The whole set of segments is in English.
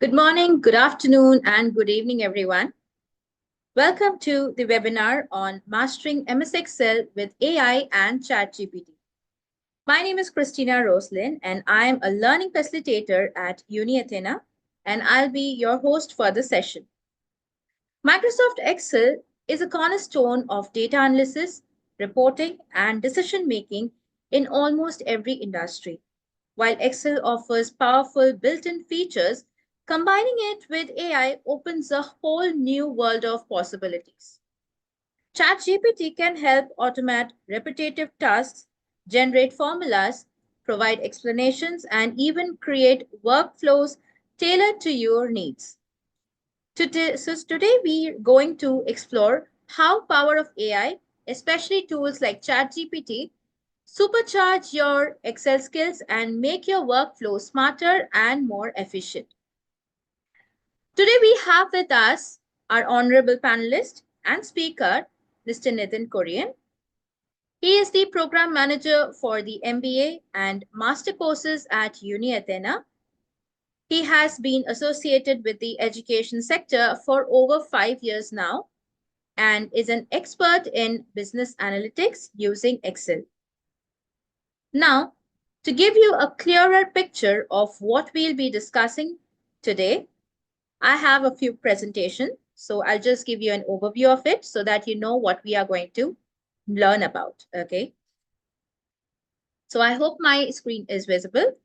Good morning, good afternoon, and good evening, everyone. Welcome to the webinar on Mastering MS Excel with AI and ChatGPT. My name is Christina Roslin, and I am a learning facilitator at UniAthena, and I'll be your host for the session. Microsoft Excel is a cornerstone of data analysis, reporting, and decision making in almost every industry. While Excel offers powerful built-in features, combining it with AI opens a whole new world of possibilities. ChatGPT can help automate repetitive tasks, generate formulas, provide explanations, and even create workflows tailored to your needs. Today we're going to explore how power of AI, especially tools like ChatGPT, supercharge your Excel skills and make your workflow smarter and more efficient. Today we have with us our honorable panelist and speaker, Mr. Nitin Korean. He is the program manager for the MBA and master courses at UniAthena. He has been associated with the education sector for over 5 years now and is an expert in business analytics using Excel. Now, to give you a clearer picture of what we'll be discussing today, I have a few presentations. So I'll just give you an overview of it so that you know what we are going to learn about. Okay. So I hope my screen is visible.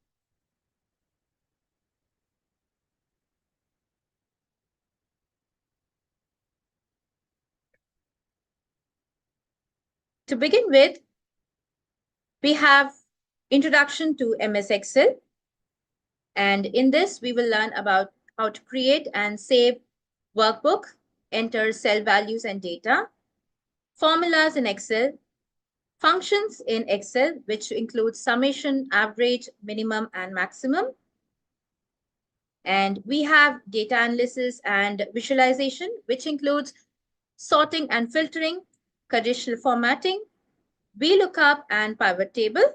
To begin with, we have Introduction to MS Excel. And in this, we will learn about how to create and save workbook, enter cell values and data, formulas in Excel, functions in Excel, which includes summation, average, minimum, and maximum. And we have data analysis and visualization, which includes sorting and filtering, conditional formatting, VLOOKUP, and pivot table.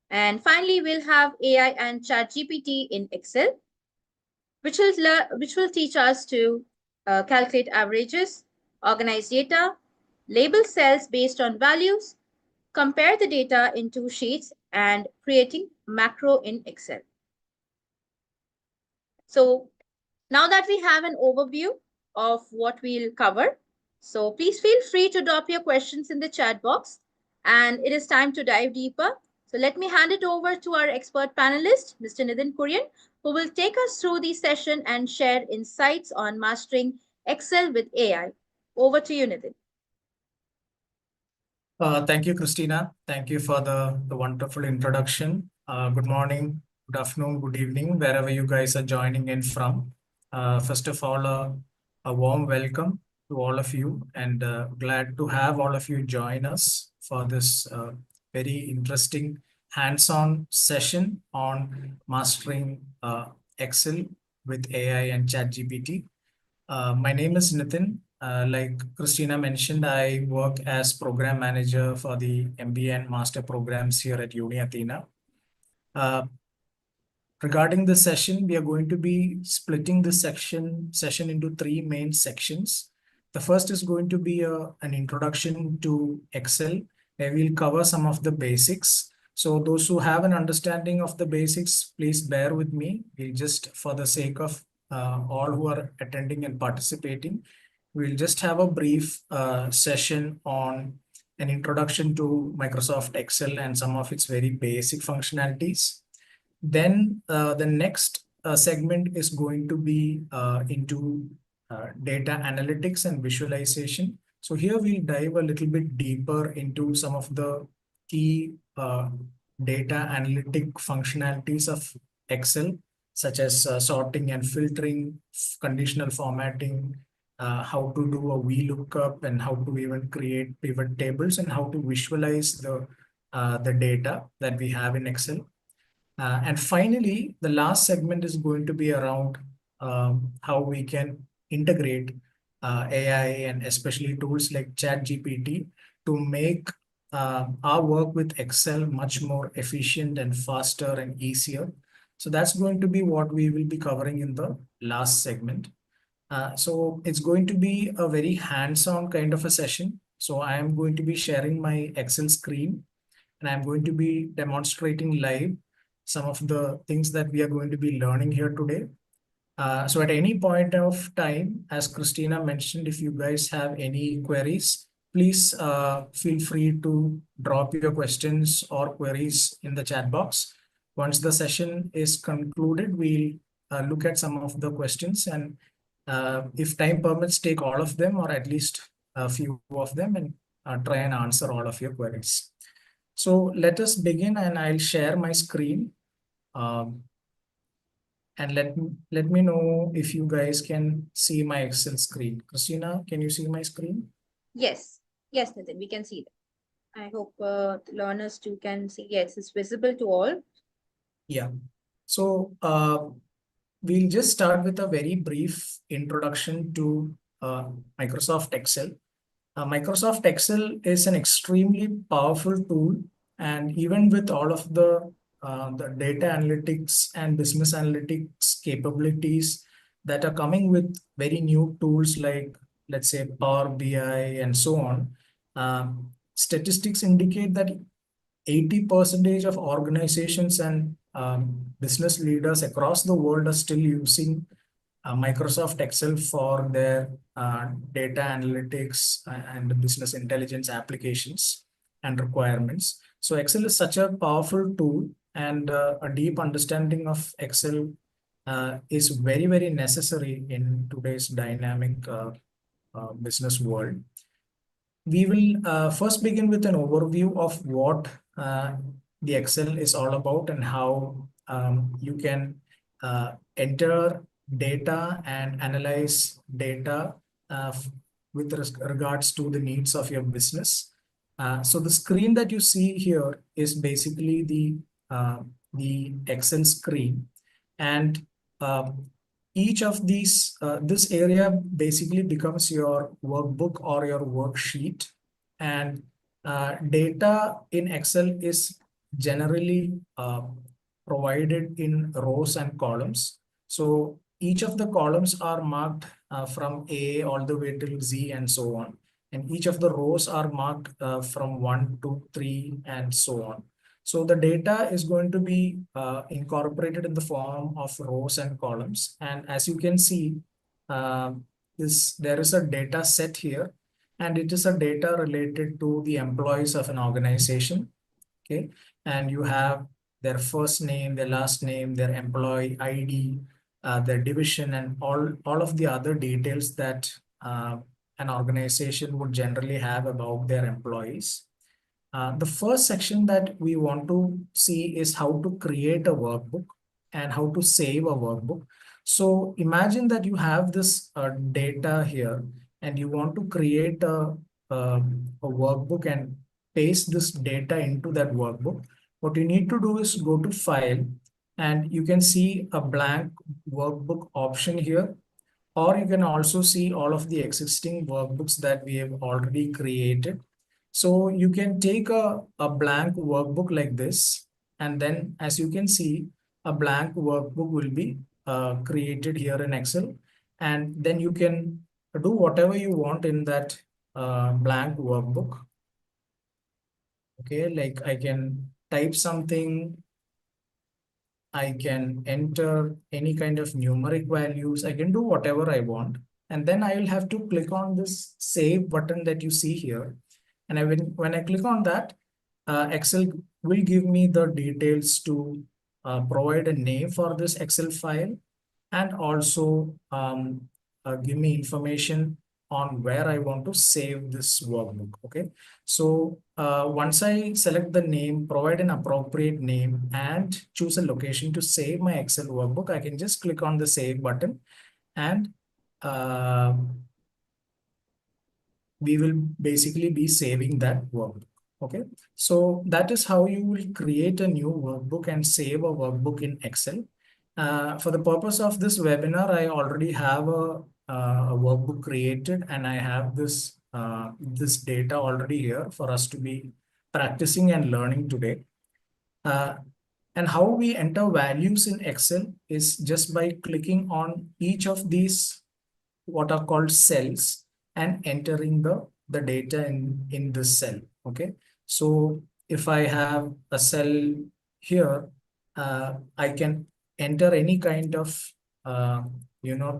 And finally, we'll have AI and ChatGPT in Excel, which will teach us to calculate averages, organize data, label cells based on values, compare the data in two sheets, and creating macro in Excel. So now that we have an overview of what we'll cover, so please feel free to drop your questions in the chat box, and it is time to dive deeper. So let me hand it over to our expert panelist, Mr. Nitin Korean, who will take us through the session and share insights on mastering Excel with AI. Over to you, Nitin. Thank you, Christina. Thank you for the wonderful introduction. Good morning, good afternoon, good evening, wherever you guys are joining in from. First of all, a warm welcome to all of you, and glad to have all of you join us for this very interesting hands-on session on mastering Excel with AI and ChatGPT. My name is Nitin. Like Christina mentioned, I work as program manager for the MBA and master programs here at UniAthena. Regarding the session, we are going to be splitting the session into three main sections. The first is going to be an introduction to Excel, where we'll cover some of the basics. So those who have an understanding of the basics, please bear with me. We'll just, for the sake of all who are attending and participating, we'll just have a brief session on an introduction to Microsoft Excel and some of its very basic functionalities. Then the next segment is going to be into data analytics and visualization. So here we'll dive a little bit deeper into some of the key data analytic functionalities of Excel, such as sorting and filtering, conditional formatting, how to do a VLOOKUP, and how to even create pivot tables, and how to visualize the data that we have in Excel. And finally, the last segment is going to be around how we can integrate AI and especially tools like ChatGPT to make our work with Excel much more efficient and faster and easier. So that's going to be what we will be covering in the last segment. So it's going to be a very hands-on kind of a session. So I am going to be sharing my Excel screen and I'm going to be demonstrating live some of the things that we are going to be learning here today. So at any point of time, as Christina mentioned, if you guys have any queries, please feel free to drop your questions or queries in the chat box. Once the session is concluded, we'll look at some of the questions and if time permits, take all of them or at least a few of them and try and answer all of your queries. So let us begin and I'll share my screen. Um, and let me know if you guys can see my Excel screen. Christina, can you see my screen? Yes, yes, Nitin, we can see that. I hope the learners too can see. Yes, it's visible to all. Yeah. So we'll just start with a very brief introduction to Microsoft Excel. Microsoft Excel is an extremely powerful tool, and even with all of the data analytics and business analytics capabilities that are coming with very new tools like, let's say, Power BI and so on, statistics indicate that 80% of organizations and business leaders across the world are still using Microsoft Excel for their data analytics and business intelligence applications and requirements. So Excel is such a powerful tool, and a deep understanding of Excel is very, very necessary in today's dynamic business world. We will first begin with an overview of what the Excel is all about and how you can enter data and analyze data with regards to the needs of your business. So the screen that you see here is basically the Excel screen, and each of these, this area basically becomes your workbook or your worksheet. And data in Excel is generally provided in rows and columns. So each of the columns are marked from A all the way till Z and so on. And each of the rows are marked from 1 to 3 and so on. So the data is going to be incorporated in the form of rows and columns. And as you can see, uh, there is a data set here, and it is a data related to the employees of an organization. Okay, and you have their first name, their last name, their employee ID, their division, and all of the other details that an organization would generally have about their employees. The first section that we want to see is how to create a workbook and how to save a workbook. So imagine that you have this data here and you want to create a workbook and paste this data into that workbook. What you need to do is go to File, and you can see a blank workbook option here, or you can also see all of the existing workbooks that we have already created. So you can take a blank workbook like this, and then as you can see, a blank workbook will be created here in Excel, and then you can do whatever you want in that blank workbook. Okay, like I can type something, I can enter any kind of numeric values. I can do whatever I want. And then I will have to click on this save button that you see here. And when I click on that, Excel will give me the details to provide a name for this Excel file, and also give me information on where I want to save this workbook. Okay. So once I select the name, provide an appropriate name, and choose a location to save my Excel workbook, I can just click on the save button, and uh, we will basically be saving that workbook. Okay, so that is how you will create a new workbook and save a workbook in Excel. For the purpose of this webinar, I already have a workbook created, and I have this data already here for us to be practicing and learning today. Uh, And how we enter values in Excel is just by clicking on each of these what are called cells and entering the data in this cell. Okay. So if I have a cell here, I can enter any kind of uh,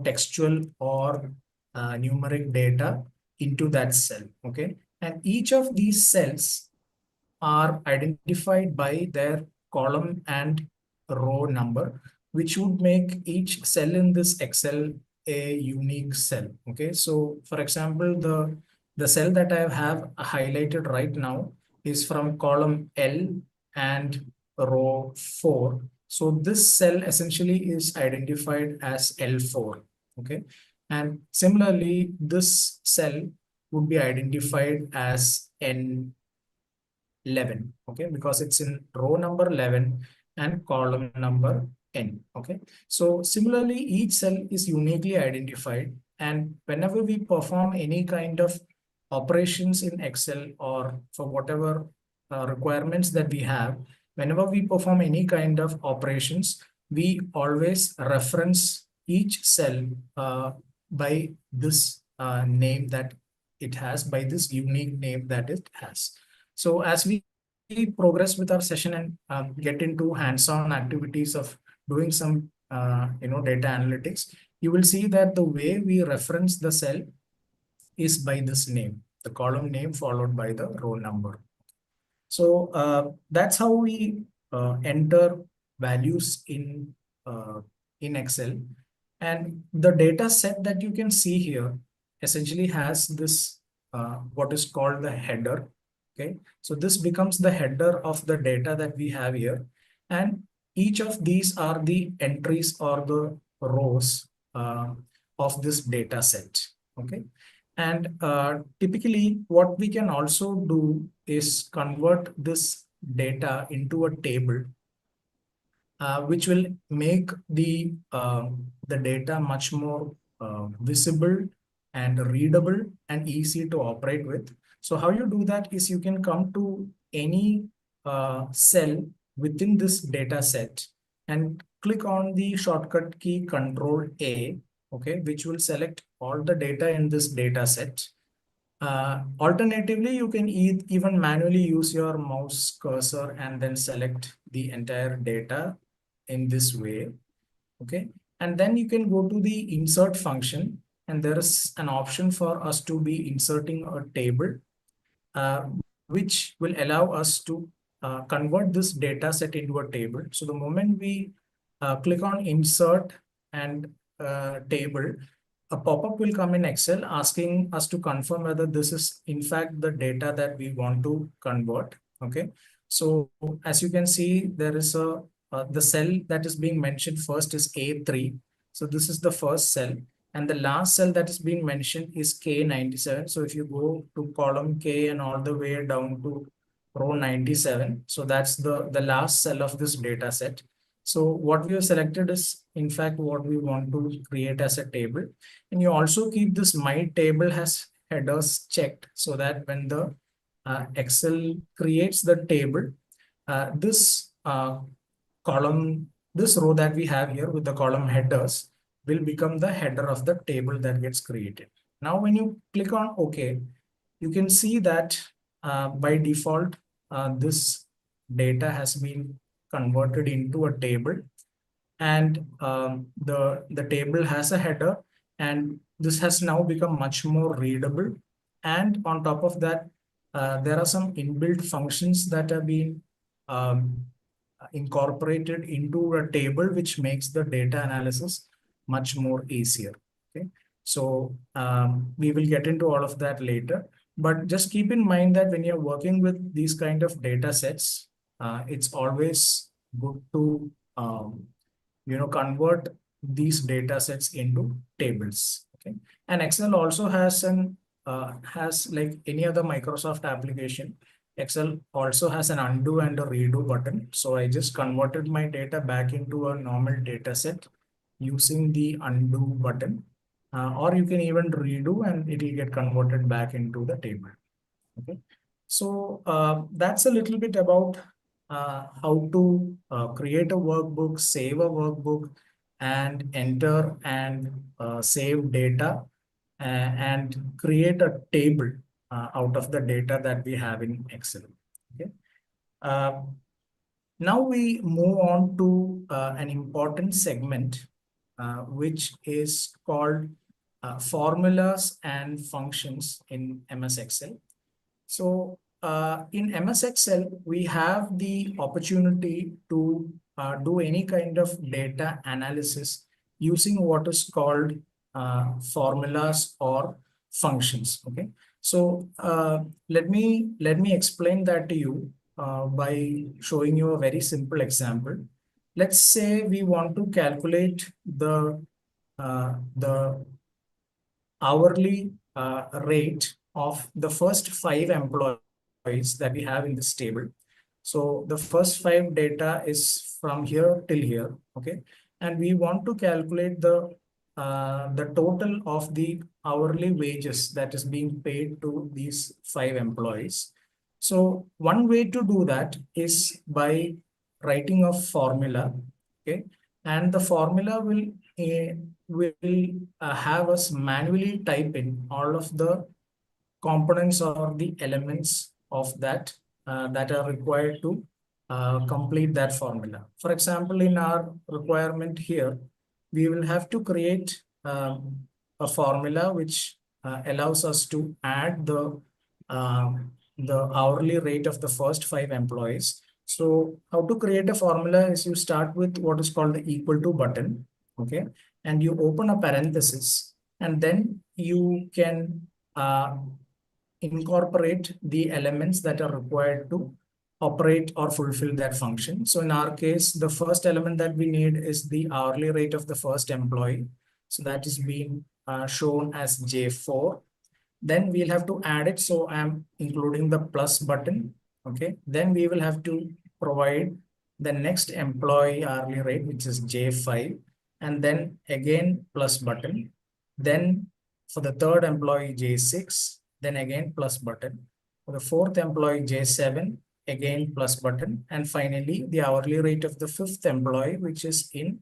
textual or numeric data into that cell. Okay. And each of these cells are identified by their column and row number, which would make each cell in this Excel a unique cell. Okay, so for example, the cell that I have highlighted right now is from column L and row 4. So this cell essentially is identified as L4. Okay, and similarly, this cell would be identified as N 11, okay, because it's in row number 11 and column number n. Okay, so similarly each cell is uniquely identified, and whenever we perform any kind of operations in Excel or for whatever requirements that we have, whenever we perform any kind of operations, we always reference each cell by this name that it has, by this unique name that it has. So as we progress with our session and get into hands-on activities of doing some data analytics, you will see that the way we reference the cell is by this name, the column name followed by the row number. So that's how we enter values in Excel. And the data set that you can see here essentially has this what is called the header. Okay, so this becomes the header of the data that we have here. And each of these are the entries or the rows of this data set. Okay. And typically what we can also do is convert this data into a table, which will make the data much more visible and readable and easy to operate with. So how you do that is you can come to any cell within this data set and click on the shortcut key Control A, okay, which will select all the data in this data set. Alternatively, you can even manually use your mouse cursor and then select the entire data in this way. Okay. And then you can go to the insert function, and there is an option for us to be inserting a table, which will allow us to convert this data set into a table. So the moment we click on insert and table, a pop-up will come in Excel asking us to confirm whether this is in fact the data that we want to convert. Okay. So as you can see, there is the cell that is being mentioned first is A3. So this is the first cell. And the last cell that is being mentioned is K97. So if you go to column K and all the way down to row 97, so that's the last cell of this data set. So what we have selected is in fact what we want to create as a table. And you also keep this my table has headers checked so that when the Excel creates the table, this column, this row that we have here with the column headers will become the header of the table that gets created. Now, when you click on OK, you can see that by default, this data has been converted into a table, and the table has a header, and this has now become much more readable. And on top of that, there are some inbuilt functions that have been um, incorporated into a table, which makes the data analysis much more easier. Okay, so we will get into all of that later, but just keep in mind that when you're working with these kind of data sets, it's always good to convert these data sets into tables. Okay, and Excel also has has, like any other Microsoft application, Excel also has an undo and a redo button. So I just converted my data back into a normal data set using the undo button, or you can even redo and it will get converted back into the table. Okay, so that's a little bit about how to create a workbook, save a workbook, and enter and save data and create a table out of the data that we have in Excel. Okay. Uh, Now we move on to an important segment, which is called formulas and functions in MS Excel. So in MS Excel, we have the opportunity to do any kind of data analysis using what is called formulas or functions. Okay. So let me explain that to you by showing you a very simple example. Let's say we want to calculate the hourly rate of the first 5 employees that we have in this table. So the first 5 data is from here till here, okay? And we want to calculate the total of the hourly wages that is being paid to these 5 employees. So one way to do that is by writing a formula, okay? And the formula will have us manually type in all of the components or the elements of that that are required to complete that formula. For example, in our requirement here, we will have to create a formula which allows us to add the hourly rate of the first 5 employees. So how to create a formula is you start with what is called the equal to button, okay? And you open a parenthesis, and then you can incorporate the elements that are required to operate or fulfill that function. So in our case, the first element that we need is the hourly rate of the first employee. So that is being shown as J4. Then we'll have to add it. So I'm including the plus button. Okay. Then we will have to provide the next employee hourly rate, which is J5. And then again, plus button. Then for the third employee, J6, then again, plus button. For the fourth employee, J7, again, plus button. And finally, the hourly rate of the fifth employee, which is in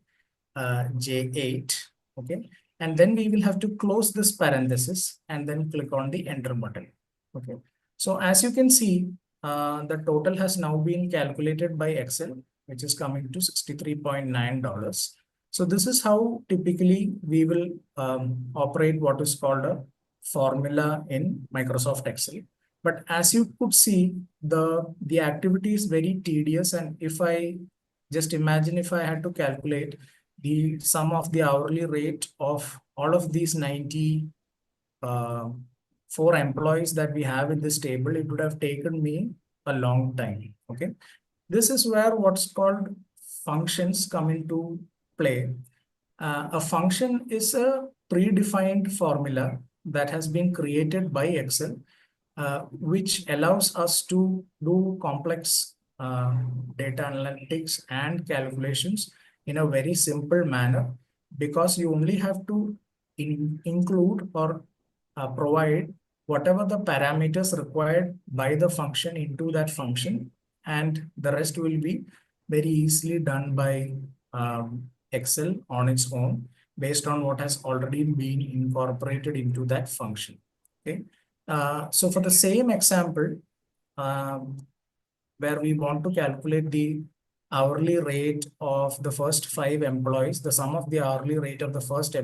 J8. Okay. And then we will have to close this parenthesis and then click on the enter button. Okay. So as you can see, the total has now been calculated by Excel, which is coming to $63.9. So this is how typically we will operate what is called a formula in Microsoft Excel. But as you could see, the activity is very tedious. And if I just imagine if I had to calculate the sum of the hourly rate of all of these 94 employees that we have in this table, it would have taken me a long time. Okay. This is where what's called functions come into play. A function is a predefined formula that has been created by Excel, which allows us to do complex data analytics and calculations in a very simple manner, because you only have to include or provide whatever the parameters required by the function into that function, and the rest will be very easily done by Excel on its own based on what has already been incorporated into that function. Okay. So for the same example, um, where we want to calculate the hourly rate of the first 5 employees, the sum of the hourly rate of the first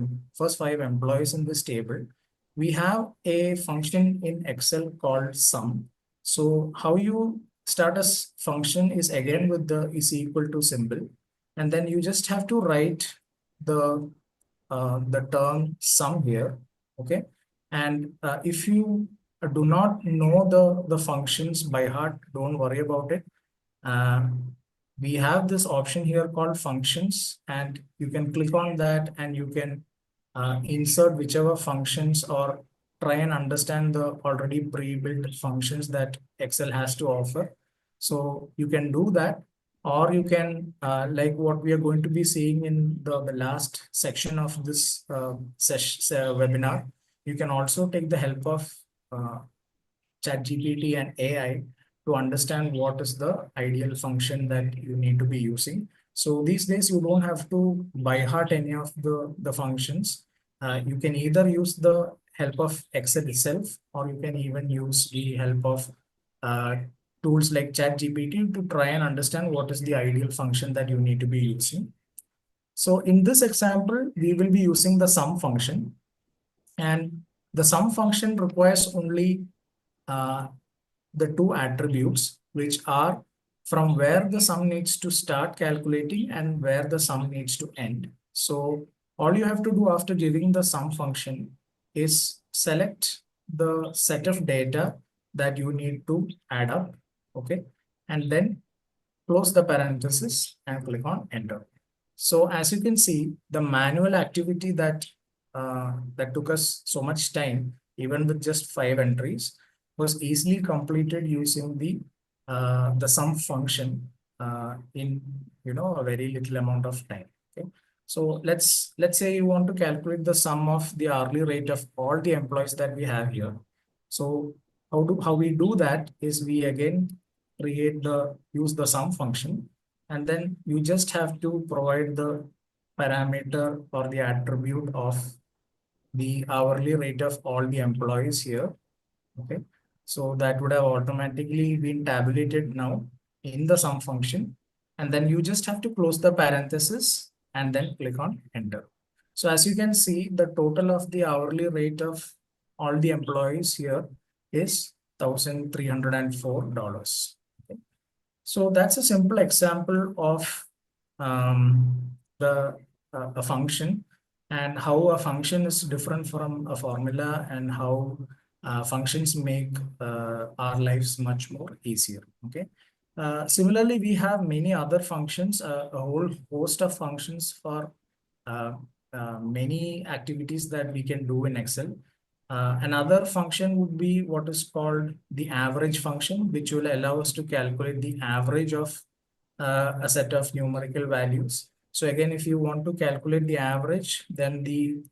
5 employees in this table, we have a function in Excel called sum. So how you start a function is again with the is equal to symbol, and then you just have to write the term sum here. Okay. And if you do not know the functions by heart, don't worry about it. Uh, we have this option here called functions, and you can click on that and you can insert whichever functions or try and understand the already pre-built functions that Excel has to offer. So you can do that, or you can, like what we are going to be seeing in the last section of this webinar, you can also take the help of ChatGPT and AI to understand what is the ideal function that you need to be using. So these days you don't have to by heart any of the functions. You can either use the help of Excel itself, or you can even use the help of uh, tools like ChatGPT to try and understand what is the ideal function that you need to be using. So in this example, we will be using the sum function, and the sum function requires only uh, the two attributes, which are from where the sum needs to start calculating and where the sum needs to end. So all you have to do after giving the sum function is select the set of data that you need to add up, okay? And then close the parenthesis and click on enter. So as you can see, the manual activity that took us so much time, even with just 5 entries, was easily completed using the sum function in a very little amount of time. Okay. So let's say you want to calculate the sum of the hourly rate of all the employees that we have here. So how we do that is we again use the sum function, and then you just have to provide the parameter or the attribute of the hourly rate of all the employees here. Okay. So that would have automatically been tabulated now in the sum function. And then you just have to close the parenthesis and then click on enter. So as you can see, the total of the hourly rate of all the employees here is $1,304. Okay. So that's a simple example of the a function, and how a function is different from a formula, and how functions make our lives much more easier. Okay. Similarly, we have many other functions, a whole host of functions for uh, many activities that we can do in Excel. Another function would be what is called the average function, which will allow us to calculate the average of a set of numerical values. So again, if you want to calculate the average, then the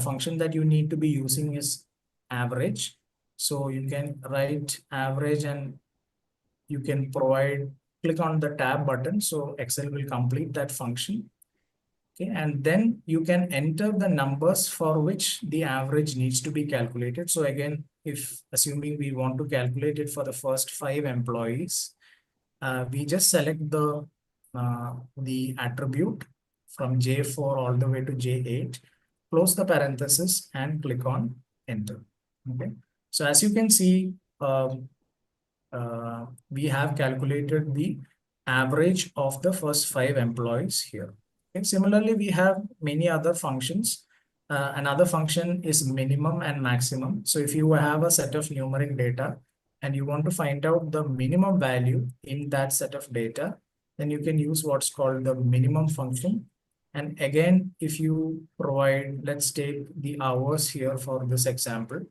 function that you need to be using is average. So you can write average, and you can click on the tab button. So Excel will complete that function. Okay, and then you can enter the numbers for which the average needs to be calculated. So again, if assuming we want to calculate it for the first 5 employees, we just select the attribute from J4 all the way to J8, close the parenthesis and click on enter. Okay. So as you can see, we have calculated the average of the first 5 employees here. Okay. Similarly, we have many other functions. Another function is minimum and maximum. So if you have a set of numeric data and you want to find out the minimum value in that set of data, then you can use what's called the minimum function. And again, if you provide, let's take the hours here for this example,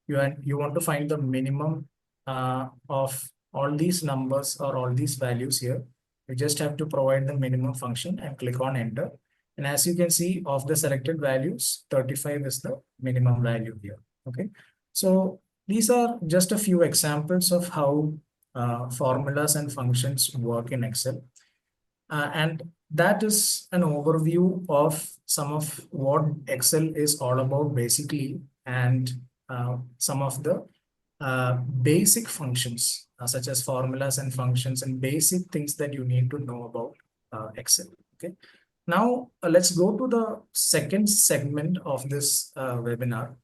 you want to find the minimum of all these numbers or all these values here. You just have to provide the minimum function and click on enter. And as you can see, of the selected values, 35 is the minimum value here. Okay. So these are just a few examples of how formulas and functions work in Excel. And that is an overview of some of what Excel is all about basically, and some of the basic functions such as formulas and functions and basic things that you need to know about Excel. Okay. Now let's go to the second segment of this webinar.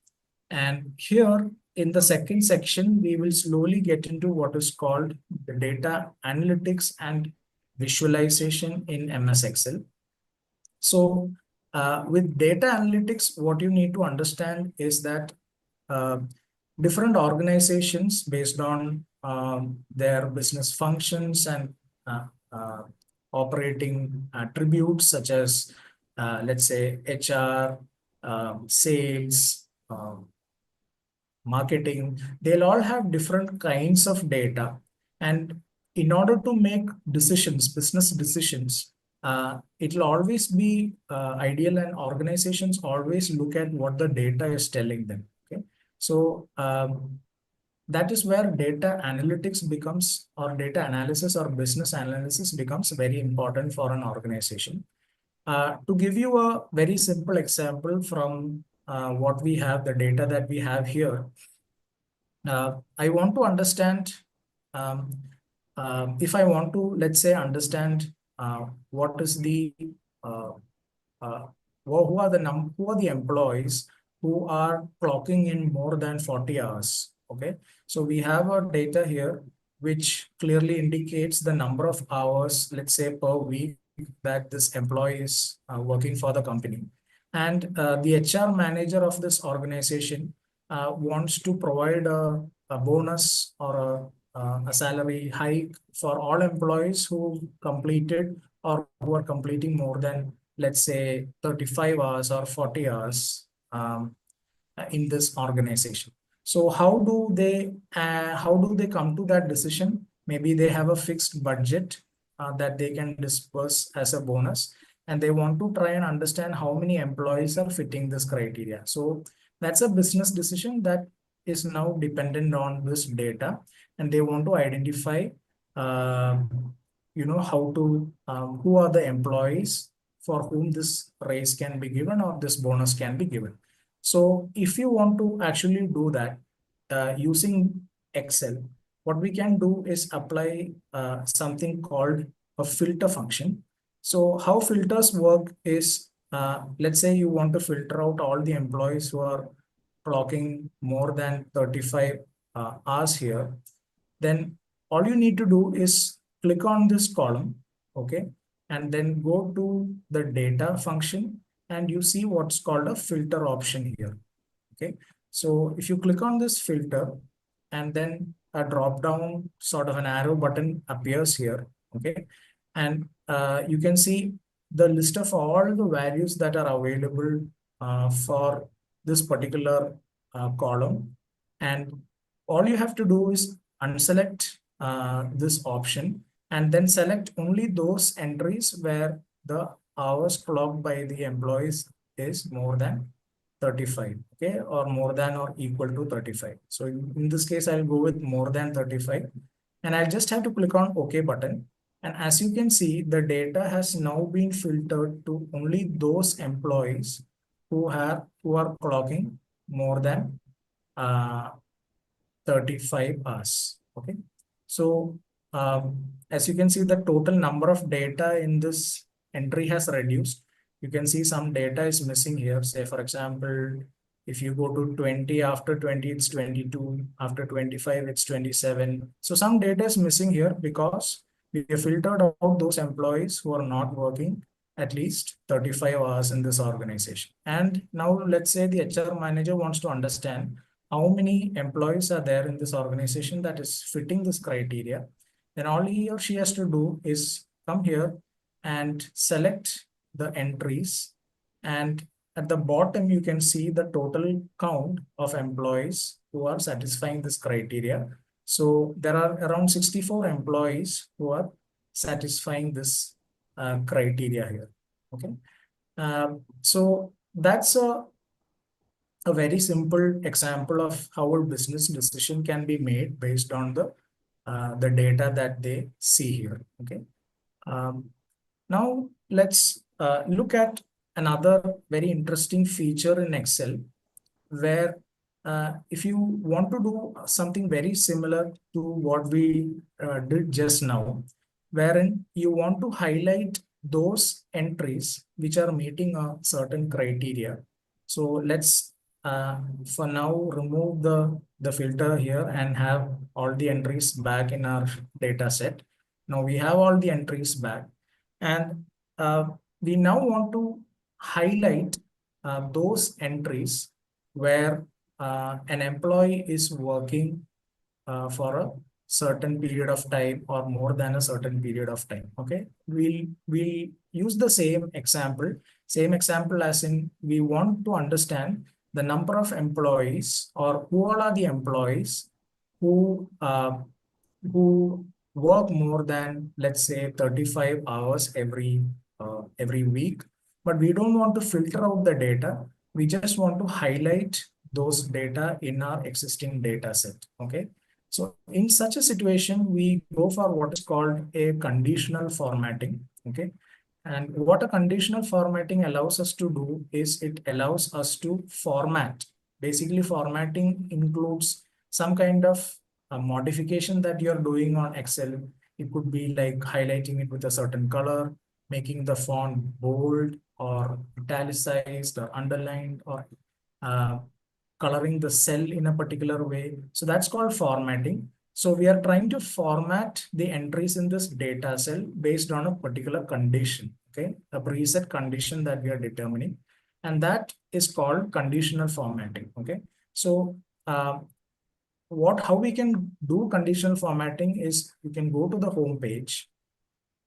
And here in the second section, we will slowly get into what is called the data analytics and visualization in MS Excel. So with data analytics, what you need to understand is that uh, different organizations, based on their business functions and uh, uh, operating attributes such as, let's say, HR, sales, marketing, they'll all have different kinds of data. And in order to make decisions, business decisions, it'll always be ideal, and organizations always look at what the data is telling them. Okay. So that is where data analytics becomes, or data analysis or business analysis becomes very important for an organization. To give you a very simple example from what we have, the data that we have here, I want to understand, um, if I want to, let's say, understand what is the uh, uh, who are the employees who are clocking in more than 40 hours. Okay, so we have a data here which clearly indicates the number of hours, let's say, per week that this employee is working for the company. And the HR manager of this organization wants to provide a bonus or a salary hike for all employees who completed or who are completing more than, let's say, 35 hours or 40 hours in this organization. So how do they come to that decision? Maybe they have a fixed budget that they can disperse as a bonus, and they want to try and understand how many employees are fitting this criteria. So that's a business decision that is now dependent on this data, and they want to identify, how to who are the employees for whom this raise can be given or this bonus can be given. So if you want to actually do that using Excel, what we can do is apply something called a filter function. So how filters work is, let's say you want to filter out all the employees who are clocking more than 35 hours here. Then all you need to do is click on this column, okay, and then go to the data function, and you see what's called a filter option here. Okay, so if you click on this filter, and then a drop down sort of an arrow button appears here. Okay, and you can see the list of all the values that are available for this particular column. And all you have to do is unselect this option, and then select only those entries where the hours clocked by the employees is more than 35, okay, or more than or equal to 35. So in this case, I'll go with more than 35, and I'll just have to click on OK button. And as you can see, the data has now been filtered to only those employees who are clocking more than uh, 35 hours. Okay. So as you can see, the total number of data in this entry has reduced. You can see some data is missing here. Say, for example, if you go to 20, after 20, it's 22. After 25, it's 27. So some data is missing here because we have filtered out those employees who are not working at least 35 hours in this organization. And now let's say the HR manager wants to understand how many employees are there in this organization that is fitting this criteria. Then all he or she has to do is come here and select the entries. And at the bottom, you can see the total count of employees who are satisfying this criteria. So there are around 64 employees who are satisfying this criteria here. Okay. So that's a very simple example of how a business decision can be made based on the data that they see here. Okay. Now let's look at another very interesting feature in Excel, where if you want to do something very similar to what we did just now, wherein you want to highlight those entries which are meeting a certain criteria. So let's for now remove the filter here and have all the entries back in our data set. Now we have all the entries back, and we now want to highlight those entries where an employee is working for a certain period of time or more than a certain period of time. Okay, we'll use the same example as in we want to understand the number of employees, or who all are the employees who who work more than, let's say, 35 hours every week. But we don't want to filter out the data. We just want to highlight those data in our existing data set. Okay. So in such a situation, we go for what is called a conditional formatting. Okay. And what a conditional formatting allows us to do is it allows us to format. Basically, formatting includes some kind of modification that you're doing on Excel. It could be like highlighting it with a certain color, making the font bold or italicized or underlined, or uh, coloring the cell in a particular way. So that's called formatting. So we are trying to format the entries in this data cell based on a particular condition, okay? A preset condition that we are determining. And that is called conditional formatting, okay? So how we can do conditional formatting is you can go to the home page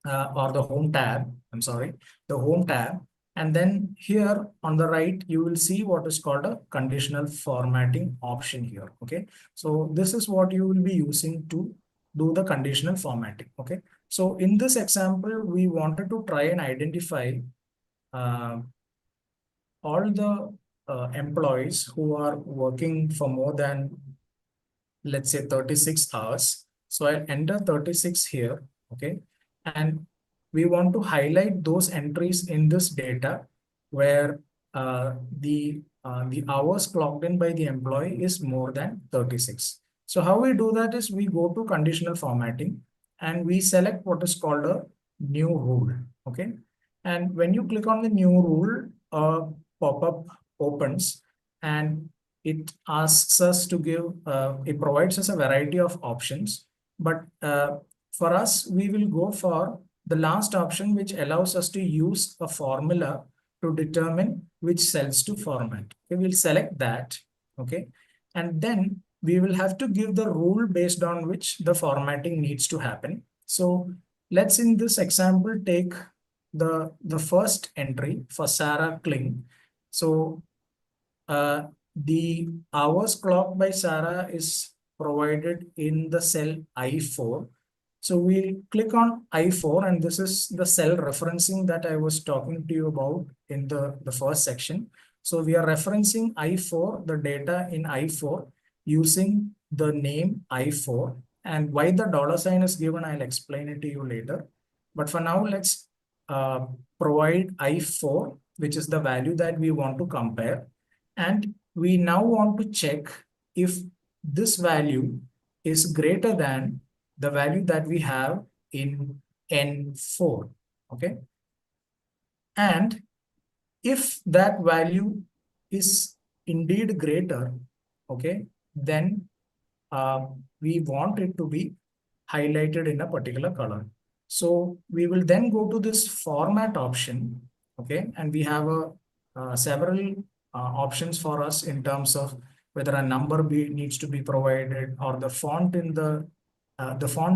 or the home tab, I'm sorry, the home tab. And then here on the right, you will see what is called a conditional formatting option here. Okay. So this is what you will be using to do the conditional formatting. Okay. So in this example, we wanted to try and identify uh, all the employees who are working for more than, let's say, 36 hours. So I'll enter 36 here, okay? And we want to highlight those entries in this data where the hours clocked in by the employee is more than 36. So how we do that is we go to conditional formatting and we select what is called a new rule, okay? And when you click on the new rule, a pop-up opens and it asks us to give, it provides us a variety of options. But for us, we will go for the last option, which allows us to use a formula to determine which cells to format. We will select that, okay? And then we will have to give the rule based on which the formatting needs to happen. So let's in this example take the first entry for Sarah Kling. So uh, the hours clocked by Sarah is provided in the cell I4. So we'll click on I4, and this is the cell referencing that I was talking to you about in the first section. So we are referencing I4, the data in I4 using the name I4. And why the dollar sign is given, I'll explain it to you later. But for now, let's uh, provide I4, which is the value that we want to compare. And we now want to check if this value is greater than the value that we have in N4. Okay. And if that value is indeed greater, okay, then we want it to be highlighted in a particular color. So we will then go to this format option, okay, and we have several options for us in terms of whether a number needs to be provided or the font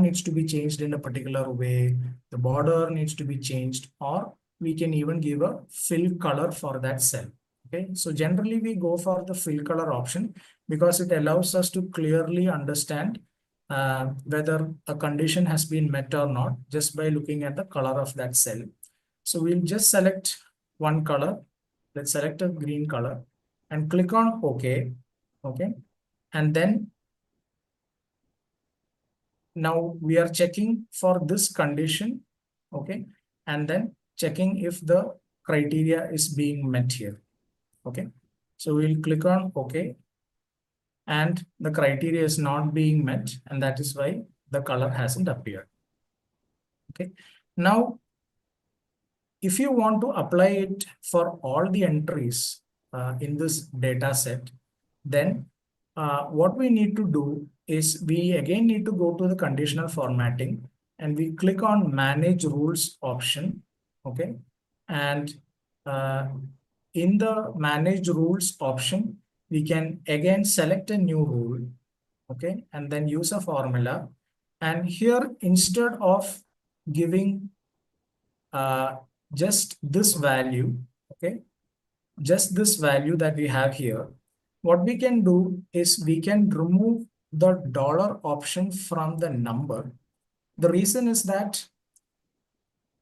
needs to be changed in a particular way, the border needs to be changed, or we can even give a fill color for that cell. Okay, so generally we go for the fill color option because it allows us to clearly understand whether a condition has been met or not just by looking at the color of that cell. So we'll just select one color. Let's select a green color and click on OK. Okay. And then now we are checking for this condition. Okay. And then checking if the criteria is being met here. Okay. So we'll click on OK. And the criteria is not being met, and that is why the color hasn't appeared. Okay. Now, if you want to apply it for all the entries in this data set, then what we need to do is we again need to go to the conditional formatting and we click on manage rules option. Okay. And uh, in the manage rules option, we can again select a new rule. Okay. And then use a formula. And here, instead of giving uh, just this value, okay, just this value that we have here, what we can do is we can remove the dollar option from the number. The reason is that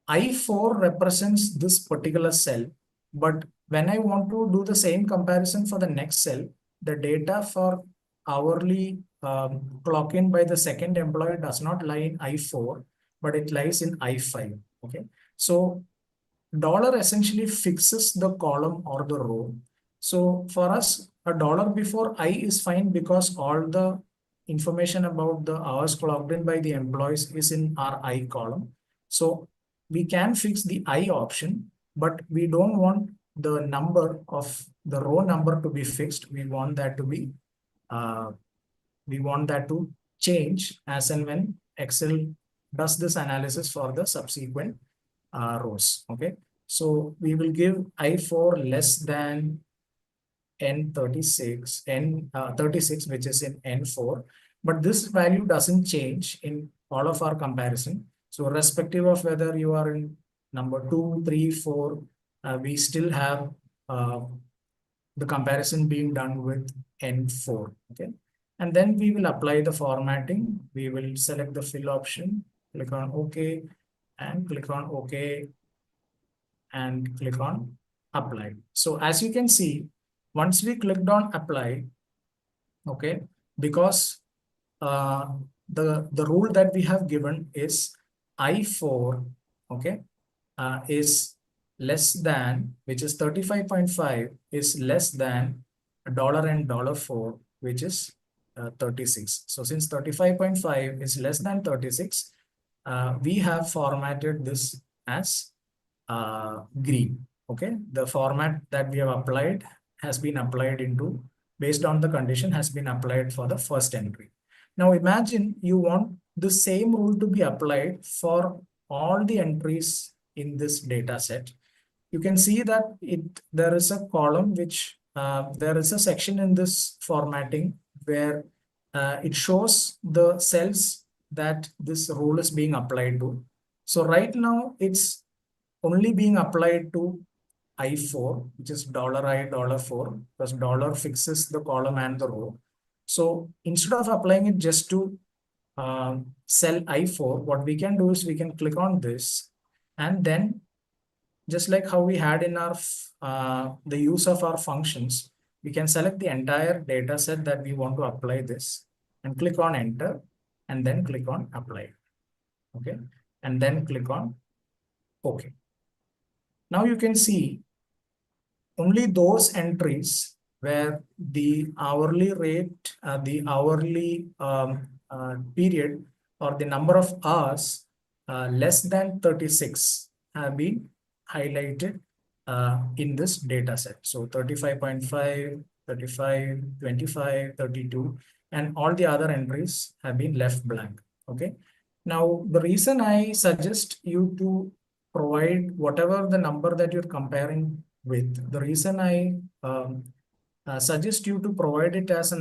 I4 represents this particular cell, but when I want to do the same comparison for the next cell, the data for hourly clock in by the second employee does not lie in I4, but it lies in I5. Okay. So dollar essentially fixes the column or the row. So for us, a dollar before I is fine because all the information about the hours clocked in by the employees is in our I column. So we can fix the I option, but we don't want the number of the row number to be fixed. Uh, we want that to change as and when Excel does this analysis for the subsequent rows. Okay. So we will give I4 less than N36, which is in N4, but this value doesn't change in all of our comparison. So irrespective of whether you are in number 2, 3, 4, we still have uh, the comparison being done with N4. Okay. And then we will apply the formatting. We will select the fill option, click on OK, and click on OK, and click on apply. So as you can see, once we clicked on apply, okay, because uh, the rule that we have given is I4, okay, is less than, which is 35.5, is less than a dollar and dollar four, which is 36. So since 35.5 is less than 36, we have formatted this as green. Okay, the format that we have applied has been applied into, based on the condition, has been applied for the first entry. Now imagine you want the same rule to be applied for all the entries in this data set. You can see that there is a column which there is a section in this formatting where it shows the cells that this rule is being applied to. So right now it's only being applied to I4, which is $I, $4, because dollar fixes the column and the row. So instead of applying it just to cell I4, what we can do is we can click on this, and then just like how we had in our the use of our functions, we can select the entire data set that we want to apply this and click on enter, and then click on apply. Okay. And then click on OK. Now you can see only those entries where the hourly rate, the hourly period, or the number of hours less than 36 have been highlighted in this data set. So 35.5, 35, 25, 32, and all the other entries have been left blank. Okay. Now, the reason I suggest you to provide whatever the number that you're comparing with, the reason I suggest you to provide it as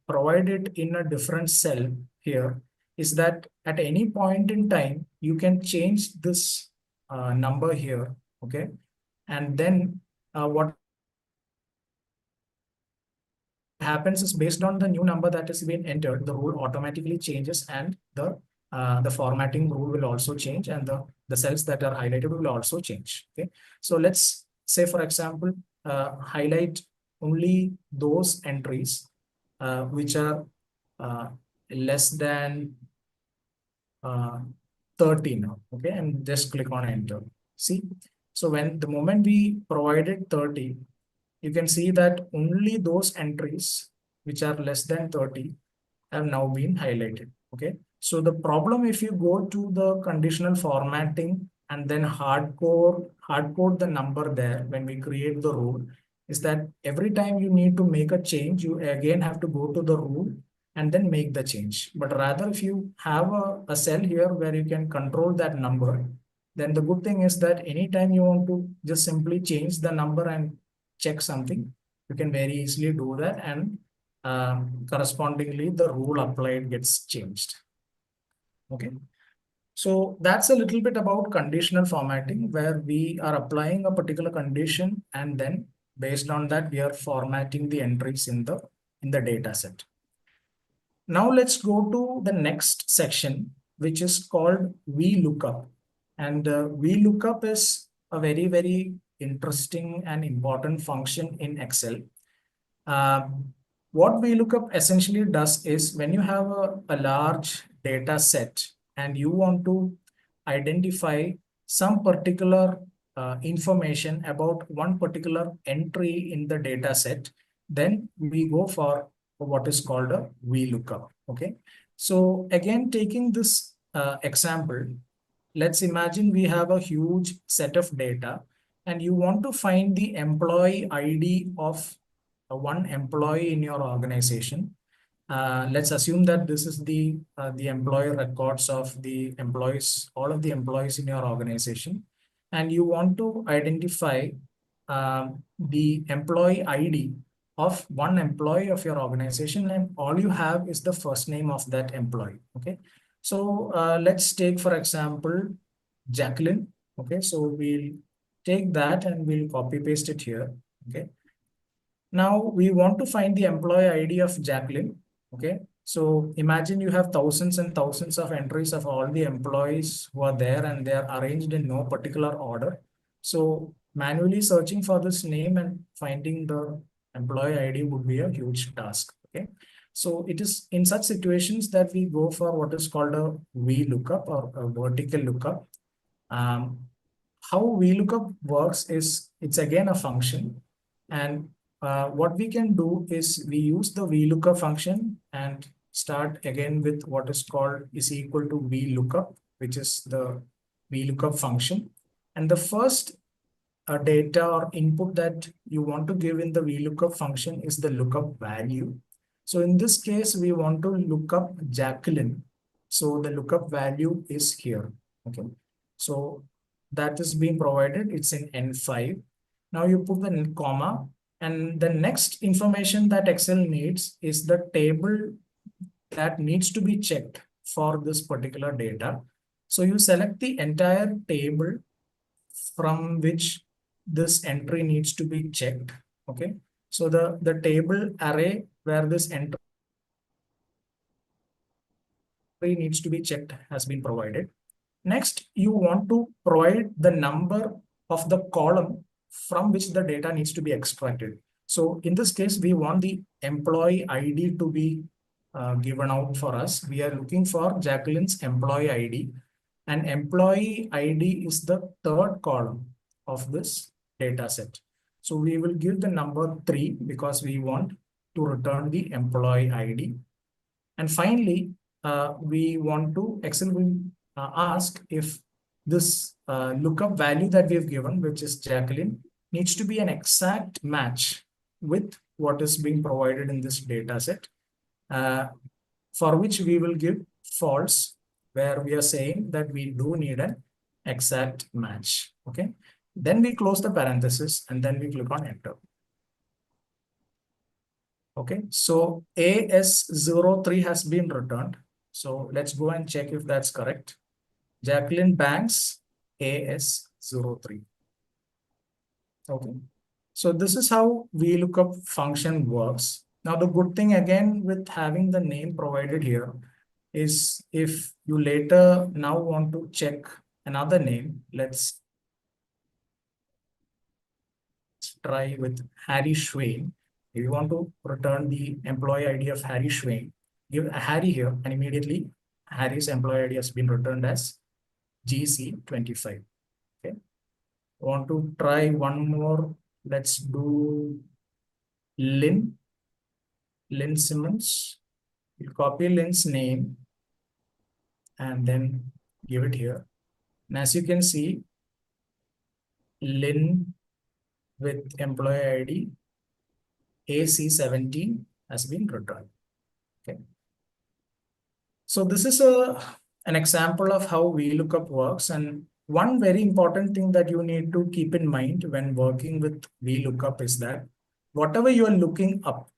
provide it in a different cell here is that at any point in time, you can change this number here, okay? And then what happens is based on the new number that is being entered, the rule automatically changes, and the formatting rule will also change, and the cells that are highlighted will also change. Okay, so let's say, for example, highlight only those entries which are less than 30 now. Okay, and just click on enter. See, so when the moment we provided 30, you can see that only those entries which are less than 30 have now been highlighted. Okay. So the problem, if you go to the conditional formatting and then hard code the number there when we create the rule, is that every time you need to make a change, you again have to go to the rule and then make the change. But rather, if you have a cell here where you can control that number, then the good thing is that anytime you want to just simply change the number and check something, you can very easily do that, and correspondingly the rule applied gets changed. Okay. So that's a little bit about conditional formatting, where we are applying a particular condition, and then based on that, we are formatting the entries in the data set. Now let's go to the next section, which is called VLOOKUP. And VLOOKUP is a very, very interesting and important function in Excel. Uh, What VLOOKUP essentially does is when you have a large data set and you want to identify some particular information about one particular entry in the data set, then we go for what is called a VLOOKUP. Okay. So again, taking this example, let's imagine we have a huge set of data and you want to find the employee ID of one employee in your organization. Let's assume that this is the employee records of the employees, all of the employees in your organization, and you want to identify the employee ID of one employee of your organization, and all you have is the first name of that employee. Okay, so let's take for example Jacqueline. Okay, so we'll take that and we'll copy paste it here. Okay. Now we want to find the employee ID of Jacqueline. Okay. So imagine you have thousands and thousands of entries of all the employees who are there and they are arranged in no particular order. So manually searching for this name and finding the employee ID would be a huge task. Okay. So it is in such situations that we go for what is called a VLOOKUP or a vertical lookup. Um, how VLOOKUP works is it's again a function, and what we can do is we use the VLOOKUP function and start again with what is called is equal to VLOOKUP, which is the VLOOKUP function. And the first data or input that you want to give in the VLOOKUP function is the lookup value. So in this case, we want to look up Jacqueline. So the lookup value is here. Okay. So that is being provided. It's in N5. Now you put the comma, and the next information that Excel needs is the table that needs to be checked for this particular data. So you select the entire table from which this entry needs to be checked. Okay. So the table array where this entry needs to be checked has been provided. Next, you want to provide the number of the column from which the data needs to be extracted. So in this case, we want the employee ID to be given out for us. We are looking for Jacqueline's employee ID, and employee ID is the third column of this data set. So we will give the number 3 because we want to return the employee ID. And finally, we want to Excel will ask if this lookup value that we've given, which is Jacqueline, needs to be an exact match with what is being provided in this data set, for which we will give false, where we are saying that we do need an exact match. Okay. Then we close the parenthesis and then we click on enter. Okay, so AS03 has been returned. So let's go and check if that's correct. Jacqueline Banks AS03. Okay, so this is how VLOOKUP function works. Now the good thing again with having the name provided here is if you later now want to check another name, let's try with Harry Schwein. If you want to return the employee ID of Harry Schwein, give Harry here, and immediately Harry's employee ID has been returned as GC25. Okay. Want to try one more? Let's do Lynn Simmons. We'll copy Lynn's name and then give it here. And as you can see, Lynn with employee ID AC17 has been returned. Okay. So this is an example of how VLOOKUP works. And one very important thing that you need to keep in mind when working with VLOOKUP is that whatever you are looking up,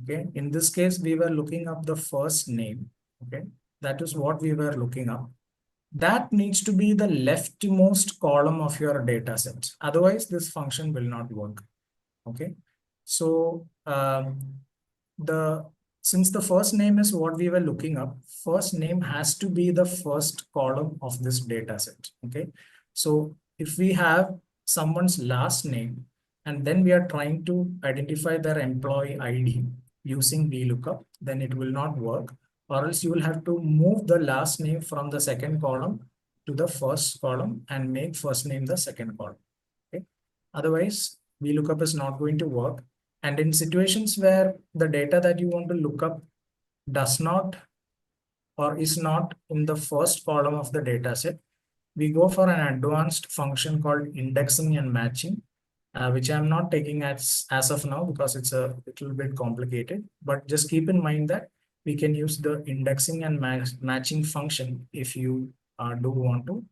okay, in this case, we were looking up the first name. Okay, that is what we were looking up. That needs to be the leftmost column of your data set. Otherwise, this function will not work. Okay, so since the first name is what we were looking up, first name has to be the first column of this data set. Okay, so if we have someone's last name and then we are trying to identify their employee ID, using VLOOKUP, then it will not work, or else you will have to move the last name from the second column to the first column and make first name the second column. Okay. Otherwise, VLOOKUP is not going to work. And in situations where the data that you want to look up does not or is not in the first column of the data set, we go for an advanced function called indexing and matching, which I'm not taking as of now because it's a little bit complicated. But just keep in mind that we can use the indexing and matching function if you do want to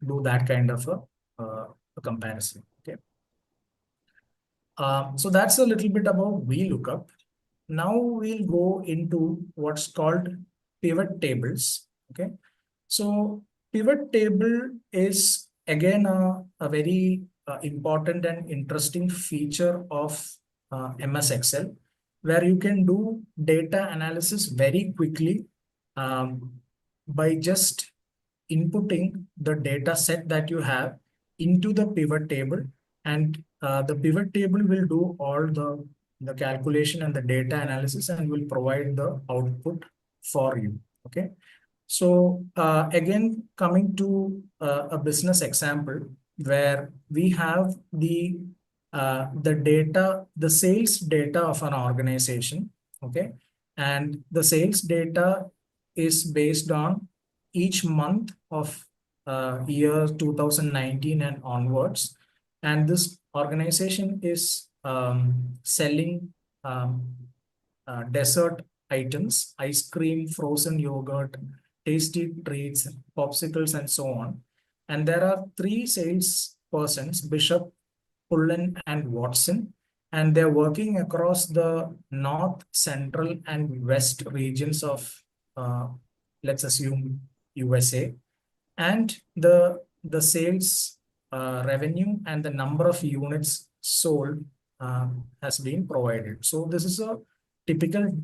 do that kind of a comparison. Okay. So that's a little bit about VLOOKUP. Now we'll go into what's called pivot tables. Okay. So pivot table is again a very important and interesting feature of MS Excel, where you can do data analysis very quickly by just inputting the data set that you have into the pivot table, and the pivot table will do all the calculation and the data analysis and will provide the output for you. Okay. So again, coming to a business example where we have the data, the sales data of an organization. Okay. And the sales data is based on each month of year 2019 and onwards. And this organization is selling dessert items, ice cream, frozen yogurt, tasty treats, popsicles, and so on. And there are three sales persons, Bishop, Pullen, and Watson, and they're working across the north, central, and west regions of, let's assume, USA. And the sales revenue and the number of units sold has been provided. So this is a typical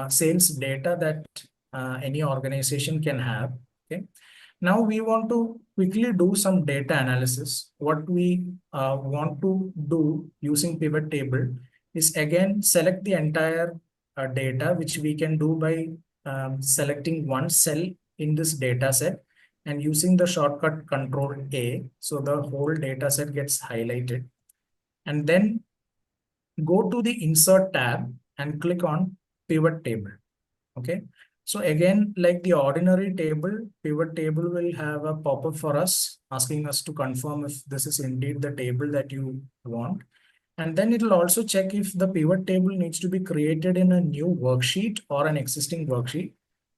sales data that any organization can have. Okay. Now we want to quickly do some data analysis. What we want to do using pivot table is again select the entire data, which we can do by selecting one cell in this data set and using the shortcut Control A. So the whole data set gets highlighted. And then go to the Insert tab and click on Pivot Table. Okay. So again, like the ordinary table, pivot table will have a pop-up for us asking us to confirm if this is indeed the table that you want. And then it will also check if the pivot table needs to be created in a new worksheet or an existing worksheet.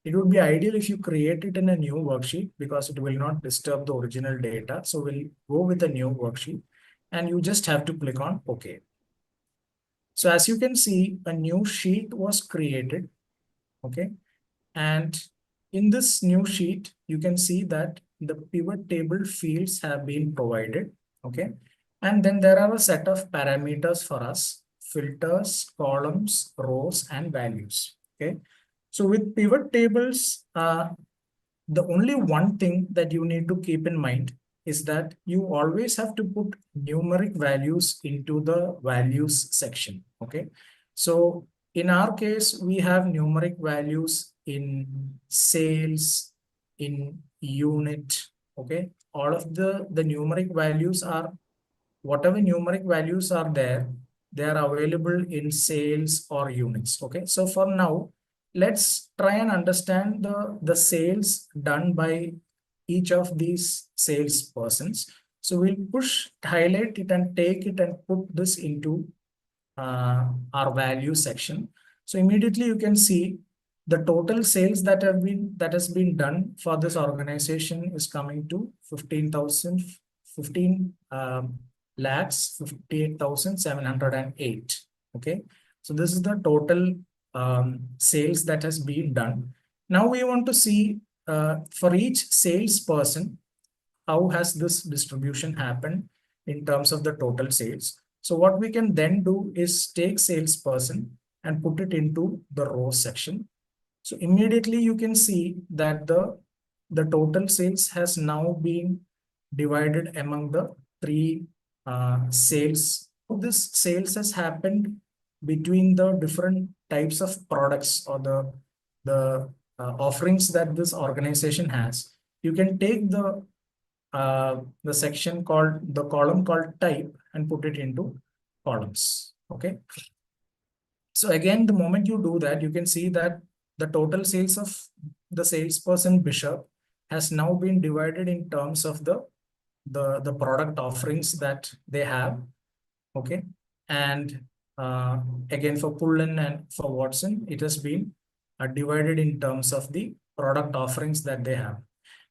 It would be ideal if you create it in a new worksheet because it will not disturb the original data. So we'll go with a new worksheet and you just have to click on OK. So as you can see, a new sheet was created. Okay. And in this new sheet, you can see that the pivot table fields have been provided. Okay. And then there are a set of parameters for us: filters, columns, rows, and values. Okay. So with pivot tables, the only one thing that you need to keep in mind is that you always have to put numeric values into the values section. Okay. So in our case, we have numeric values in sales, in unit. Okay. All of the numeric values are, whatever numeric values are there, they are available in sales or units. Okay. So for now, let's try and understand the sales done by each of these sales persons. So we'll highlight it and take it and put this into our value section. So immediately you can see the total sales that has been done for this organization is coming to 15 lakhs 58,708. Okay. So this is the total sales that has been done. Now we want to see for each salesperson, how has this distribution happened in terms of the total sales. So what we can then do is take salesperson and put it into the rows section. So immediately you can see that the total sales has now been divided among the three sales. This sales has happened between the different types of products or the offerings that this organization has, you can take the section called the column called type and put it into columns. Okay. So again, the moment you do that, you can see that the total sales of the salesperson Bishop has now been divided in terms of the product offerings that they have. Okay. And uh, again, for Pullen and for Watson, it has been divided in terms of the product offerings that they have.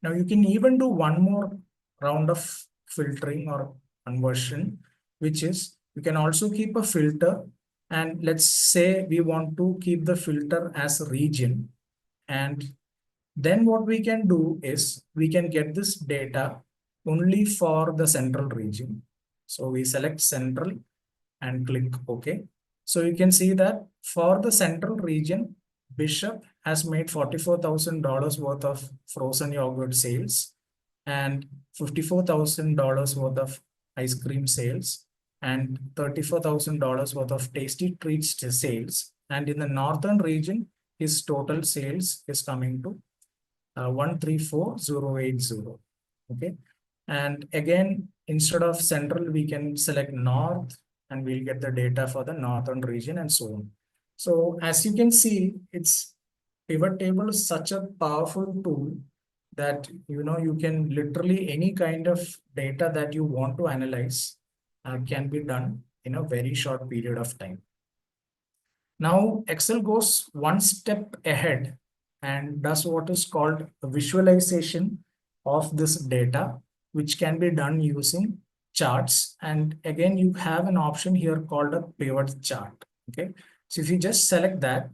Now you can even do one more round of filtering or conversion, which is you can also keep a filter. And let's say we want to keep the filter as a region. And then what we can do is we can get this data only for the central region. So we select central and click OK. So you can see that for the central region, Bishop has made $44,000 worth of frozen yogurt sales and $54,000 worth of ice cream sales and $34,000 worth of tasty treats sales. And in the northern region, his total sales is coming to 134,080. Okay. And again, instead of central, we can select north and we'll get the data for the northern region and so on. So as you can see, it's pivot table is such a powerful tool that you can literally any kind of data that you want to analyze can be done in a very short period of time. Now Excel goes one step ahead and does what is called a visualization of this data, which can be done using charts. And again, you have an option here called a pivot chart. Okay. So if you just select that,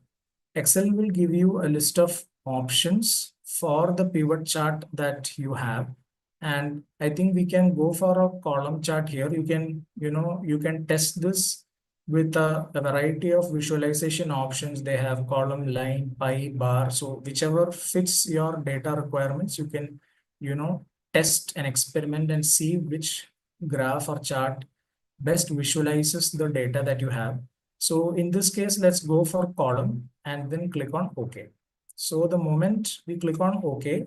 Excel will give you a list of options for the pivot chart that you have. And I think we can go for a column chart here. You can test this with a variety of visualization options. They have column, line, pie, bar. So whichever fits your data requirements, you can, test and experiment and see which graph or chart best visualizes the data that you have. So in this case, let's go for column and then click on OK. So the moment we click on OK,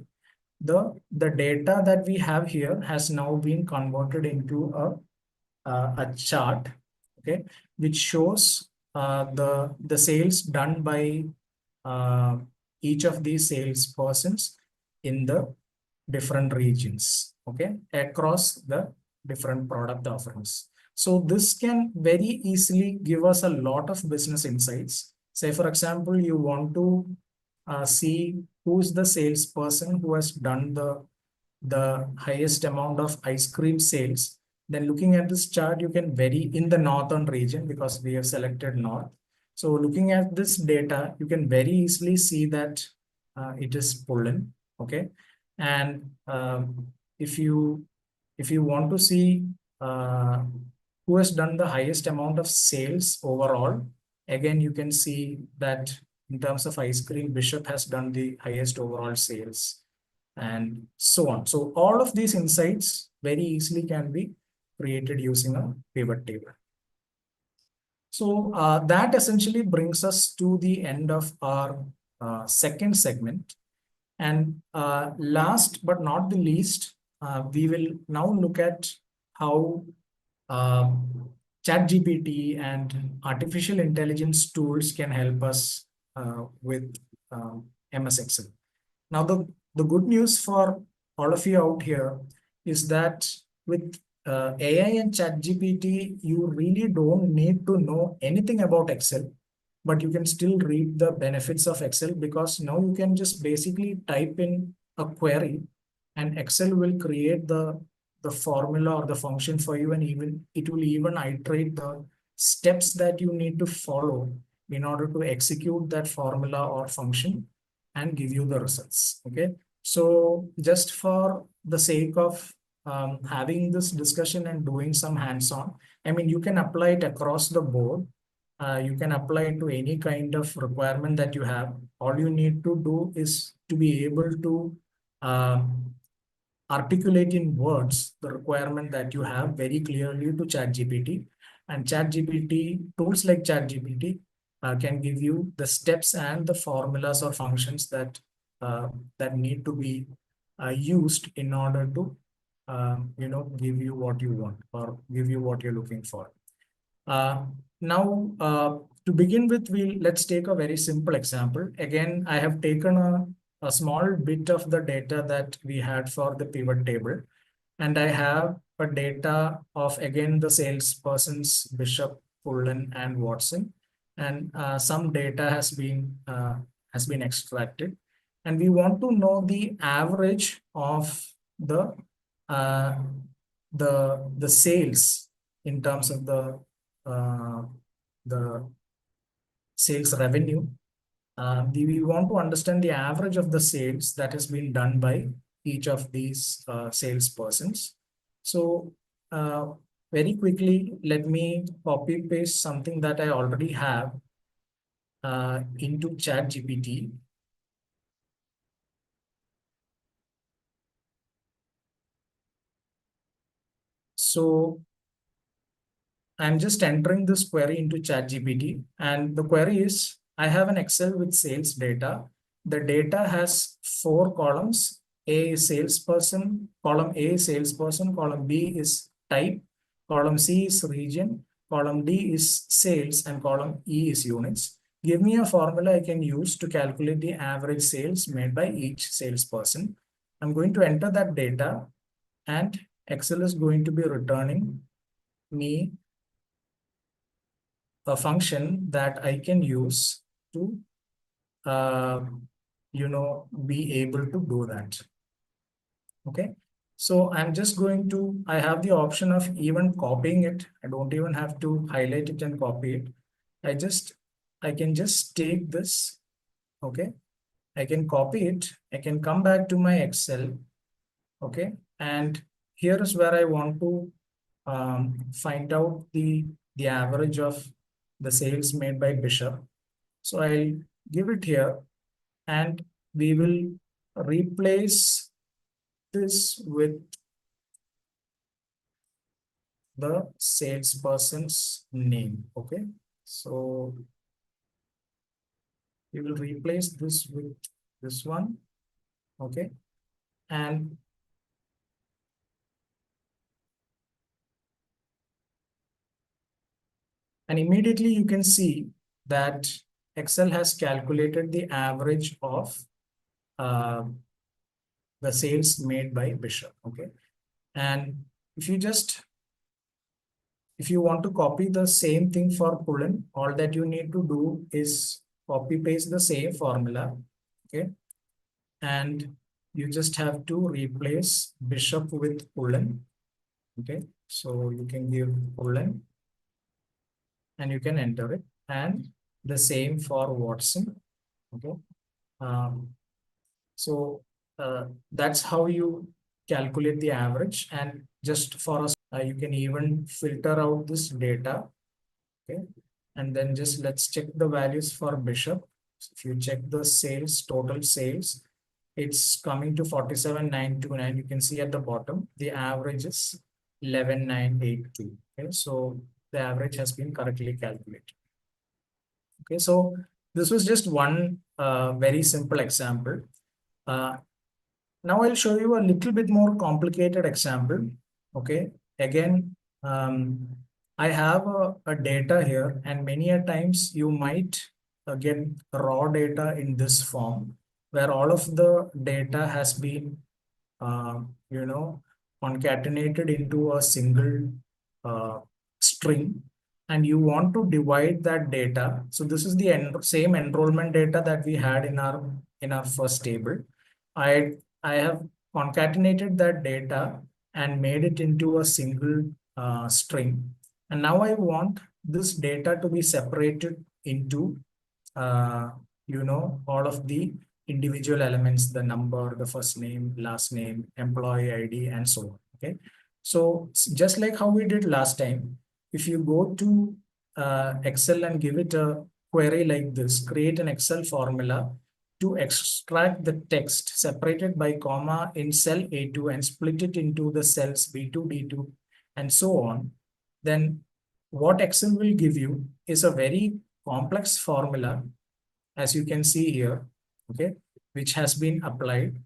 the data that we have here has now been converted into a chart, okay, which shows the sales done by uh, each of these salespersons in the different regions, okay, across the different product offerings. So this can very easily give us a lot of business insights. Say, for example, you want to see who's the salesperson who has done the highest amount of ice cream sales. Then looking at this chart, you can vary in the northern region because we have selected north. So looking at this data, you can very easily see that it is Poland. Okay. And if you want to see uh, who has done the highest amount of sales overall, again, you can see that in terms of ice cream, Bishop has done the highest overall sales and so on. So all of these insights very easily can be created using a pivot table. So that essentially brings us to the end of our second segment. And last but not the least, we will now look at how ChatGPT and artificial intelligence tools can help us with MS Excel. Now, the good news for all of you out here is that with AI and ChatGPT, you really don't need to know anything about Excel, but you can still reap the benefits of Excel because now you can just basically type in a query and Excel will create the formula or the function for you, and even it will even iterate the steps that you need to follow in order to execute that formula or function and give you the results. Okay. So just for the sake of having this discussion and doing some hands-on, I mean, you can apply it across the board. You can apply it to any kind of requirement that you have. All you need to do is to be able to articulate in words the requirement that you have very clearly to ChatGPT. And ChatGPT, tools like ChatGPT can give you the steps and the formulas or functions uh, that need to be used in order to give you what you want or give you what you're looking for. Uh, now, to begin with, let's take a very simple example. Again, I have taken a small bit of the data that we had for the pivot table, and I have a data of again the salespersons Bishop, Pullen, and Watson, and some data has been extracted, and we want to know the average of the uh, the sales in terms of uh, the sales revenue. We want to understand the average of the sales that has been done by each of these salespersons. So very quickly, let me copy paste something that I already have into ChatGPT. So I'm just entering this query into ChatGPT, and the query is, I have an Excel with sales data. The data has 4 columns. A is salesperson, column A is salesperson, column B is type, column C is region, column D is sales, and column E is units. Give me a formula I can use to calculate the average sales made by each salesperson. I'm going to enter that data, and Excel is going to be returning me a function that I can use to uh, be able to do that. Okay. So I'm just going to, I have the option of even copying it. I don't even have to highlight it and copy it. I can just take this. Okay. I can copy it. I can come back to my Excel. Okay. And here is where I want to find out the average of the sales made by Bishop. So I'll give it here, and we will replace this with the salesperson's name. Okay. So we will replace this with this one. Okay. And immediately you can see that Excel has calculated the average of uh, the sales made by Bishop. Okay. And if you just if you want to copy the same thing for Pullen, all that you need to do is copy paste the same formula. Okay. And you just have to replace Bishop with Pullen. Okay. So you can give Pullen and you can enter it. And the same for Watson. Okay. Um, so that's how you calculate the average. And just for us, you can even filter out this data. Okay. And then just let's check the values for Bishop. So if you check the sales, total sales, it's coming to 47,929. You can see at the bottom, the average is 11,982. Okay. So the average has been correctly calculated. Okay. So this was just one very simple example. Uh, Now I'll show you a little bit more complicated example. Okay. Again, I have a data here, and many a times you might get raw data in this form where all of the data has been, uh, you know, concatenated into a single uh, string, and you want to divide that data. So this is the same enrollment data that we had in our first table. I I have concatenated that data and made it into a single string. And now I want this data to be separated into, uh, all of the individual elements, the number, the first name, last name, employee ID, and so on. Okay. So just like how we did last time, if you go to Excel and give it a query like this, create an Excel formula to extract the text separated by comma in cell A2 and split it into the cells B2, D2, and so on, then what Excel will give you is a very complex formula, as you can see here, okay, which has been applied,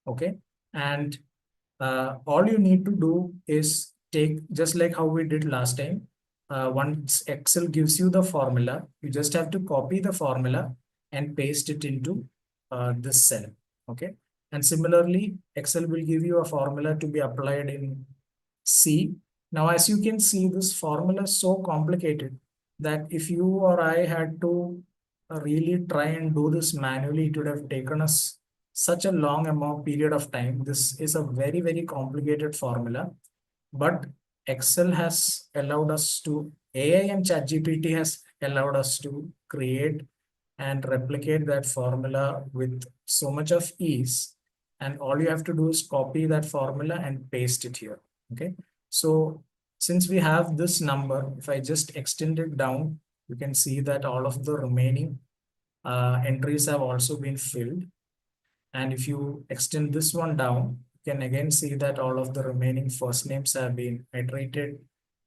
okay, and all you need to do is take, just like how we did last time. Once Excel gives you the formula, you just have to copy the formula and paste it into this cell. Okay. And similarly, Excel will give you a formula to be applied in C. Now, as you can see, this formula is so complicated that if you or I had to really try and do this manually, it would have taken us such a long amount period of time. This is a very, very complicated formula, but Excel has allowed us to, AI and ChatGPT has allowed us to create and replicate that formula with so much of ease. And all you have to do is copy that formula and paste it here. Okay. So since we have this number, if I just extend it down, you can see that all of the remaining entries have also been filled. And if you extend this one down, you can again see that all of the remaining first names have been iterated.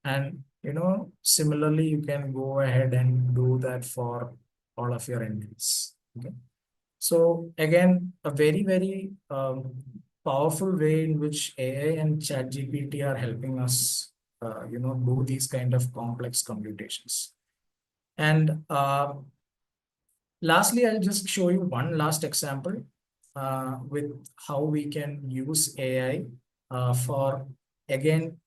And similarly, you can go ahead and do that for all of your entries. Okay. So again, a very, very powerful way in which AI and ChatGPT are helping us, do these kind of complex computations. And lastly, I'll just show you one last example with how we can use AI for, again,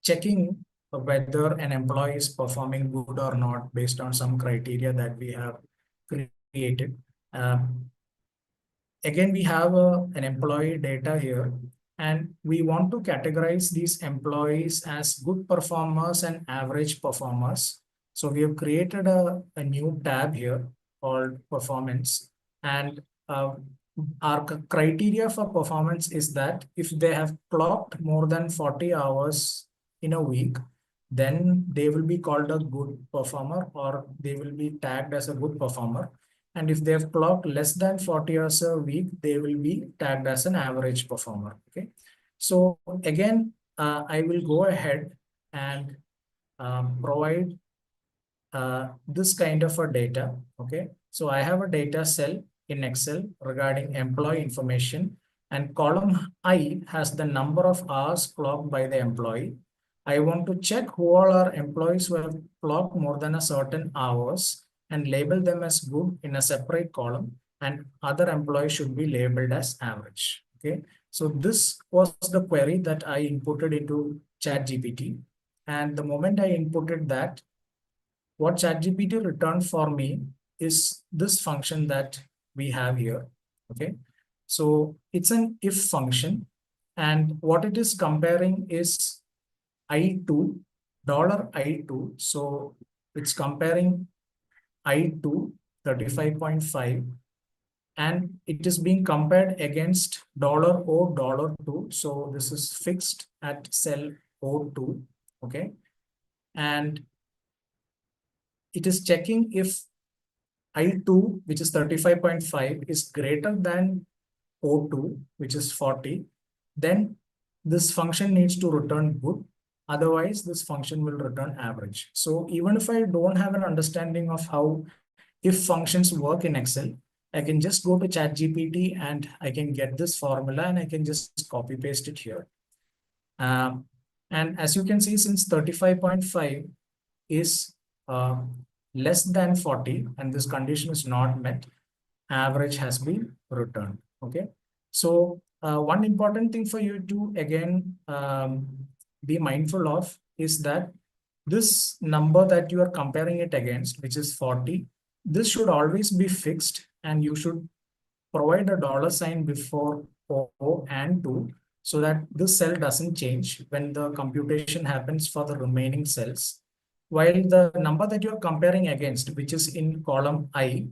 checking whether an employee is performing good or not based on some criteria that we have created. Again, we have an employee data here, and we want to categorize these employees as good performers and average performers. So we have created a new tab here called performance. And our criteria for performance is that if they have clocked more than 40 hours in a week, then they will be called a good performer, or they will be tagged as a good performer. And if they have clocked less than 40 hours a week, they will be tagged as an average performer. Okay. So again, I will go ahead and provide this kind of a data. Okay. So I have a data cell in Excel regarding employee information, and column I has the number of hours clocked by the employee. I want to check who all are employees who have clocked more than a certain hours and label them as good in a separate column, and other employees should be labeled as average. Okay. So this was the query that I inputted into ChatGPT. And the moment I inputted that, what ChatGPT returned for me is this function that we have here. Okay. So it's an if function. And what it is comparing is I2, $I2. So it's comparing I2 35.5, and it is being compared against $O, $2. So this is fixed at cell O2. Okay. And it is checking if I2, which is 35.5, is greater than O2, which is 40, then this function needs to return good. Otherwise, this function will return average. So even if I don't have an understanding of how if functions work in Excel, I can just go to ChatGPT and I can get this formula and I can just copy paste it here. And as you can see, since 35.5 is less than 40 and this condition is not met, average has been returned. Okay. So one important thing for you to again be mindful of is that this number that you are comparing it against, which is 40, this should always be fixed, and you should provide a $ before O and 2 so that this cell doesn't change when the computation happens for the remaining cells. While the number that you're comparing against, which is in column I,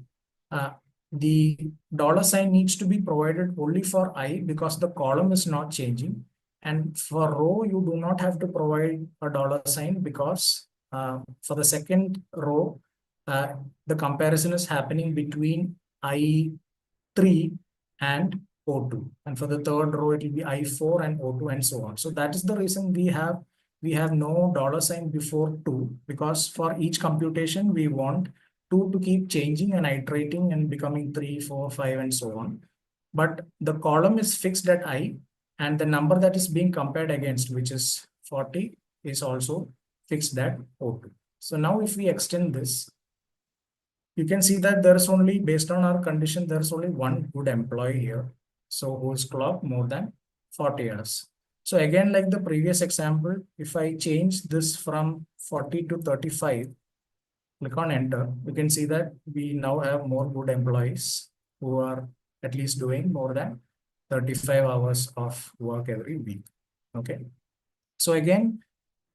the $ needs to be provided only for I because the column is not changing. And for row, you do not have to provide a $ because for the second row, the comparison is happening between I3 and O2. And for the third row, it will be I4 and O2 and so on. So that is the reason we have we have no dollar sign before 2 because for each computation, we want 2 to keep changing and iterating and becoming 3, 4, 5, and so on. But the column is fixed at I, and the number that is being compared against, which is 40, is also fixed at O2. So now if we extend this, you can see that there's only, based on our condition, there's only one good employee here. So who's clocked more than 40 hours. So again, like the previous example, if I change this from 40 to 35, click on enter, you can see that we now have more good employees who are at least doing more than 35 hours of work every week. Okay. So again,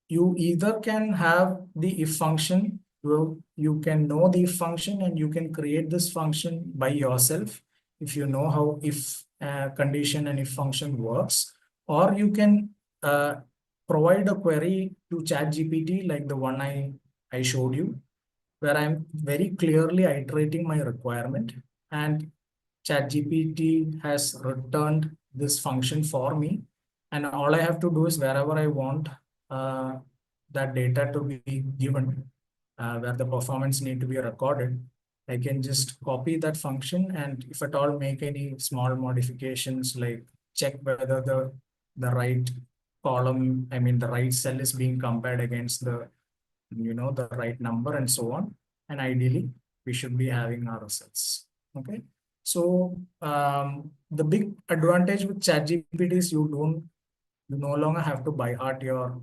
you either can have the if function, you can know the if function and you can create this function by yourself if you know how if condition and if function works, or you can uh, provide a query to ChatGPT like the one I showed you, where I'm very clearly iterating my requirement and ChatGPT has returned this function for me. And all I have to do is wherever I want uh, that data to be given, where the performance need to be recorded, I can just copy that function. And if at all make any small modifications, like check whether the right column, I mean, the right cell is being compared against the right number and so on. And ideally, we should be having our results. Okay. So the big advantage with ChatGPT is you no longer have to by heart your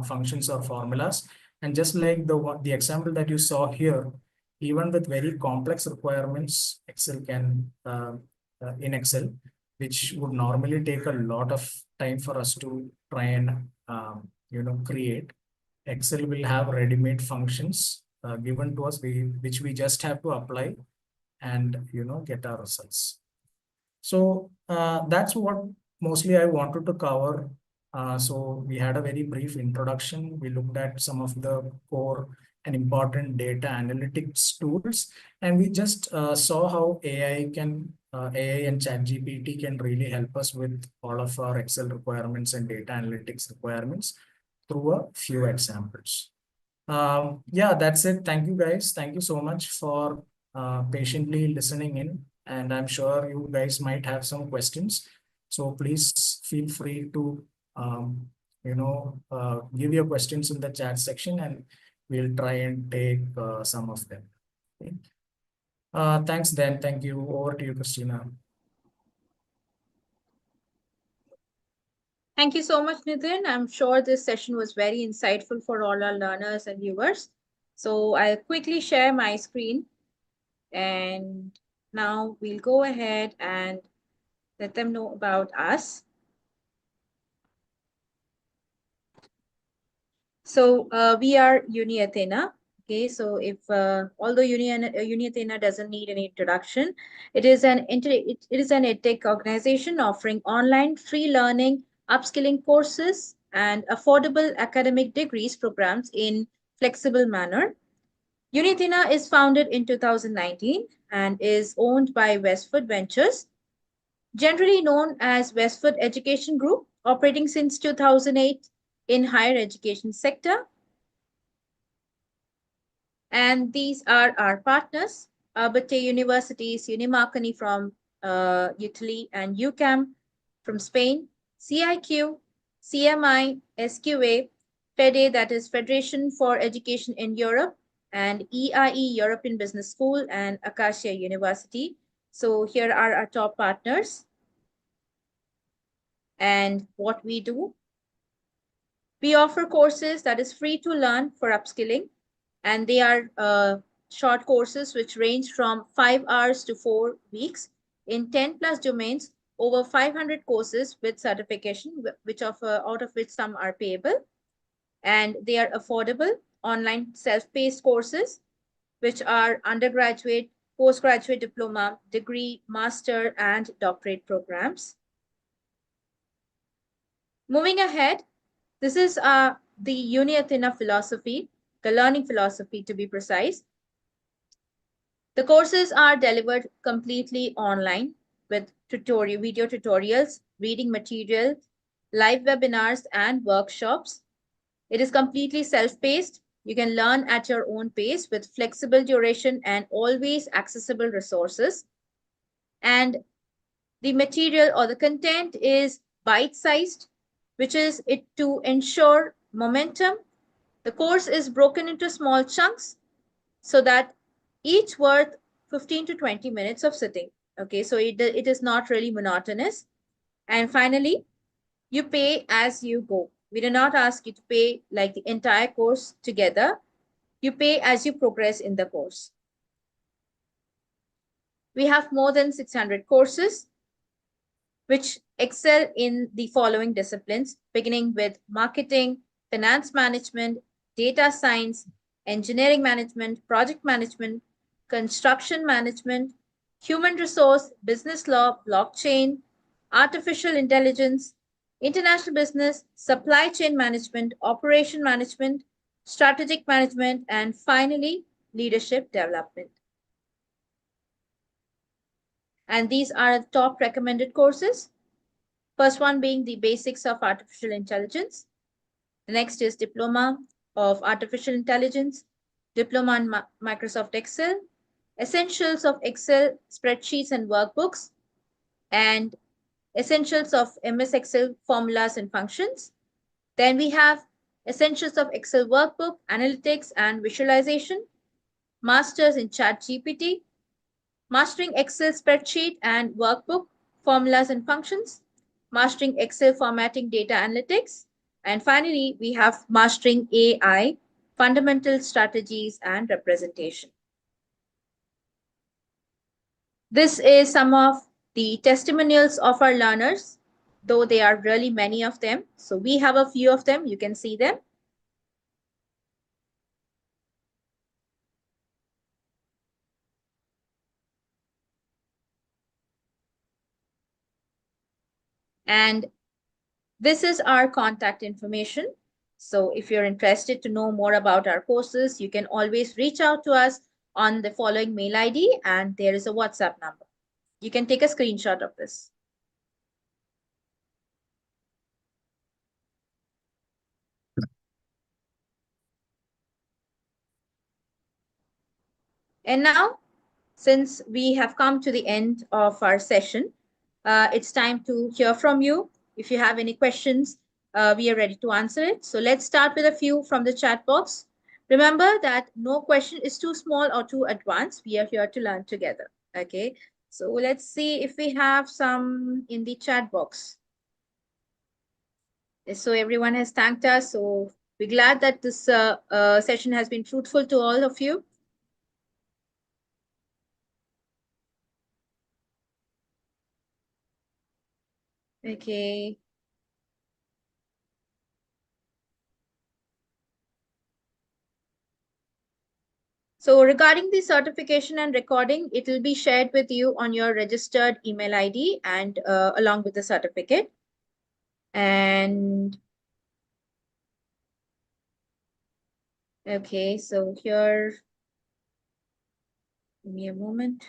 functions or formulas. And just like the example that you saw here, even with very complex requirements, Excel can in Excel, which would normally take a lot of time for us to try and create. Excel will have ready-made functions given to us, which we just have to apply and get our results. So that's what mostly I wanted to cover. So we had a very brief introduction. We looked at some of the core and important data analytics tools, and we just saw how AI and ChatGPT can really help us with all of our Excel requirements and data analytics requirements through a few examples. Yeah, that's it. Thank you, guys. Thank you so much for patiently listening in. And I'm sure you guys might have some questions. So please feel free to, give your questions in the chat section and we'll try and take some of them. Okay. Thanks, Dan. Thank you. Over to you, Christina. Thank you so much, Nitin. I'm sure this session was very insightful for all our learners and viewers. So I'll quickly share my screen and now we'll go ahead and let them know about us. So we are UniAthena. Okay, so if although UniAthena doesn't need any introduction, it is an edtech organization offering online free learning, upskilling courses, and affordable academic degrees programs in flexible manner. UniAthena is founded in 2019 and is owned by Westwood Ventures, generally known as Westwood Education Group, operating since 2008 in higher education sector. And these are our partners, Abate Universities, Unimarcani from Italy, and UCAM from Spain, CIQ, CMI, SQA, FEDE, that is Federation for Education in Europe, and EIE, European Business School, and Acacia University. So here are our top partners and what we do. We offer courses that is free to learn for upskilling, and they are short courses which range from 5 hours to 4 weeks in 10 plus domains, over 500 courses with certification, out of which some are payable. And they are affordable online self-paced courses, which are undergraduate, postgraduate diploma, degree, master, and doctorate programs. Moving ahead, this is the UniAthena philosophy, the learning philosophy to be precise. The courses are delivered completely online with video tutorials, reading material, live webinars, and workshops. It is completely self-paced. You can learn at your own pace with flexible duration and always accessible resources. And the material or the content is bite-sized, which is it to ensure momentum. The course is broken into small chunks so that each worth 15 to 20 minutes of sitting. Okay, so it is not really monotonous. And finally, you pay as you go. We do not ask you to pay like the entire course together. You pay as you progress in the course. We have more than 600 courses which excel in the following disciplines, beginning with marketing, finance management, data science, engineering management, project management, construction management, human resource, business law, blockchain, artificial intelligence, international business, supply chain management, operation management, strategic management, and finally, leadership development. And these are the top recommended courses. First one being the basics of artificial intelligence. The next is diploma of artificial intelligence, diploma in Microsoft Excel, essentials of Excel spreadsheets and workbooks, and essentials of MS Excel formulas and functions. Then we have essentials of Excel workbook, analytics and visualization, masters in ChatGPT, mastering Excel spreadsheet and workbook, formulas and functions, mastering Excel formatting data analytics, and finally, we have mastering AI, fundamental strategies and representation. This is some of the testimonials of our learners, though there are really many of them. So we have a few of them. You can see them. And this is our contact information. So if you're interested to know more about our courses, you can always reach out to us on the following mail ID, and there is a WhatsApp number. You can take a screenshot of this. And now, since we have come to the end of our session, it's time to hear from you. If you have any questions, we are ready to answer it. So let's start with a few from the chat box. Remember that no question is too small or too advanced. We are here to learn together. Okay, so let's see if we have some in the chat box. So everyone has thanked us. So we're glad that this session has been fruitful to all of you. Okay. So regarding the certification and recording, it will be shared with you on your registered email ID and along with the certificate. And okay, so here, give me a moment.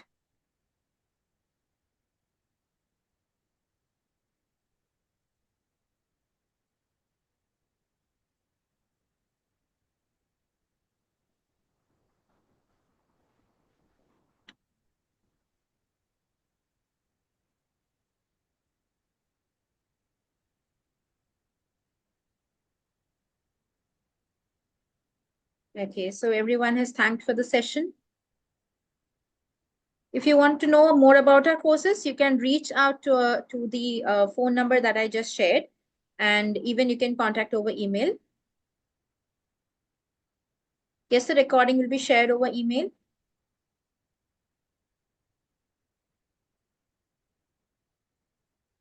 Okay, so everyone has thanked for the session. If you want to know more about our courses, you can reach out to the phone number that I just shared, and even you can contact over email. Yes, the recording will be shared over email.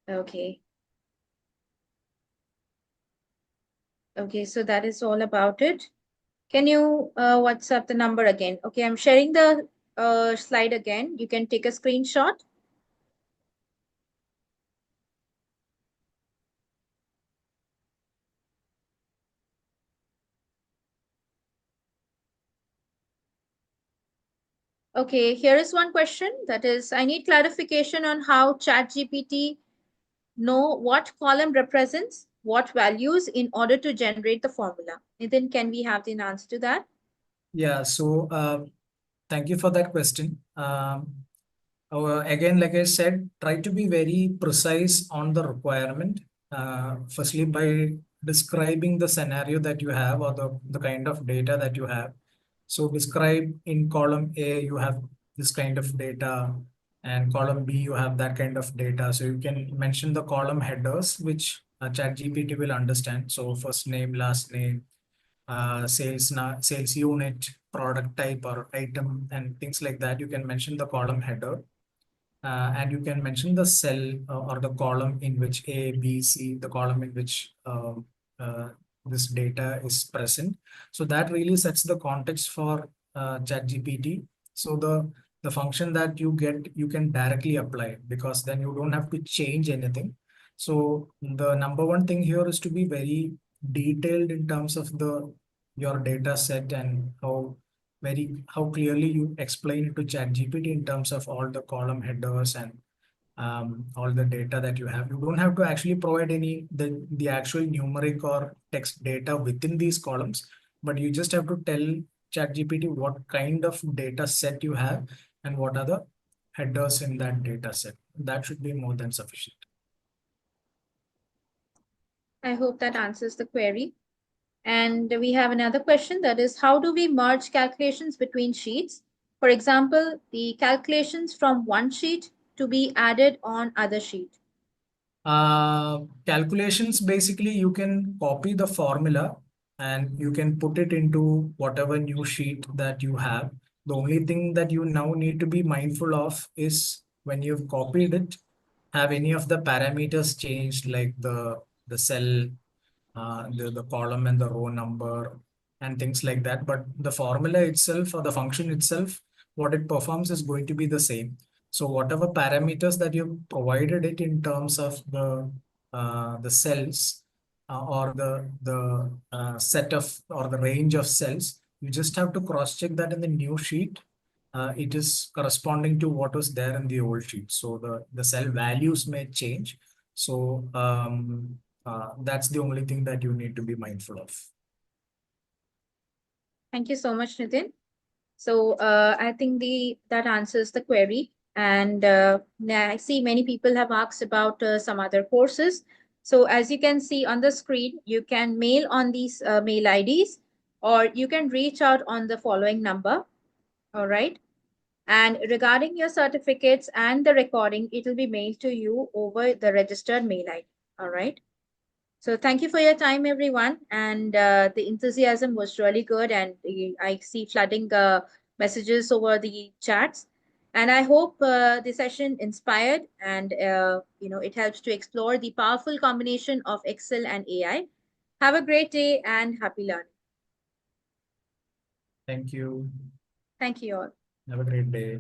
Okay. Okay, so that is all about it. Can you WhatsApp the number again? Okay, I'm sharing the slide again. You can take a screenshot. Okay, here is one question that is, I need clarification on how ChatGPT know what column represents what values in order to generate the formula? Nitin, can we have the answer to that? Yeah, so thank you for that question. Again, like I said, try to be very precise on the requirement. Firstly, by describing the scenario that you have or the kind of data that you have. So describe in column A, you have this kind of data, and column B, you have that kind of data. So you can mention the column headers, which ChatGPT will understand. So first name, last name, sales unit, product type or item, and things like that. You can mention the column header, and you can mention the cell or the column in which A, B, C, the column in which uh, this data is present. So that really sets the context for ChatGPT. So the function that you get, you can directly apply, because then you don't have to change anything. So the number one thing here is to be very detailed in terms of the your data set, and how clearly you explain it to ChatGPT in terms of all the column headers and all the data that you have. You don't have to actually provide any the actual numeric or text data within these columns, but you just have to tell ChatGPT what kind of data set you have and what are the headers in that data set. That should be more than sufficient. I hope that answers the query. And we have another question, that is, how do we merge calculations between sheets? For example, the calculations from one sheet to be added on other sheet. Calculations, basically you can copy the formula and you can put it into whatever new sheet that you have. The only thing that you now need to be mindful of is when you've copied it, have any of the parameters changed, like the cell, the column and the row number and things like that. But the formula itself or the function itself, what it performs is going to be the same. So whatever parameters that you provided it in terms of the cells or the set of or the range of cells, you just have to cross check that in the new sheet. It is corresponding to what was there in the old sheet. So the cell values may change. So that's the only thing that you need to be mindful of. Thank you so much, Nitin. So I think that answers the query. And I see many people have asked about some other courses. So as you can see on the screen, you can mail on these mail IDs, or you can reach out on the following number. All right. And regarding your certificates and the recording, it will be mailed to you over the registered mail ID. All right. So thank you for your time, everyone. And the enthusiasm was really good. And I see flooding messages over the chats. And I hope the session inspired, and it helps to explore the powerful combination of Excel and AI. Have a great day and happy learning. Thank you. Thank you all. Have a great day.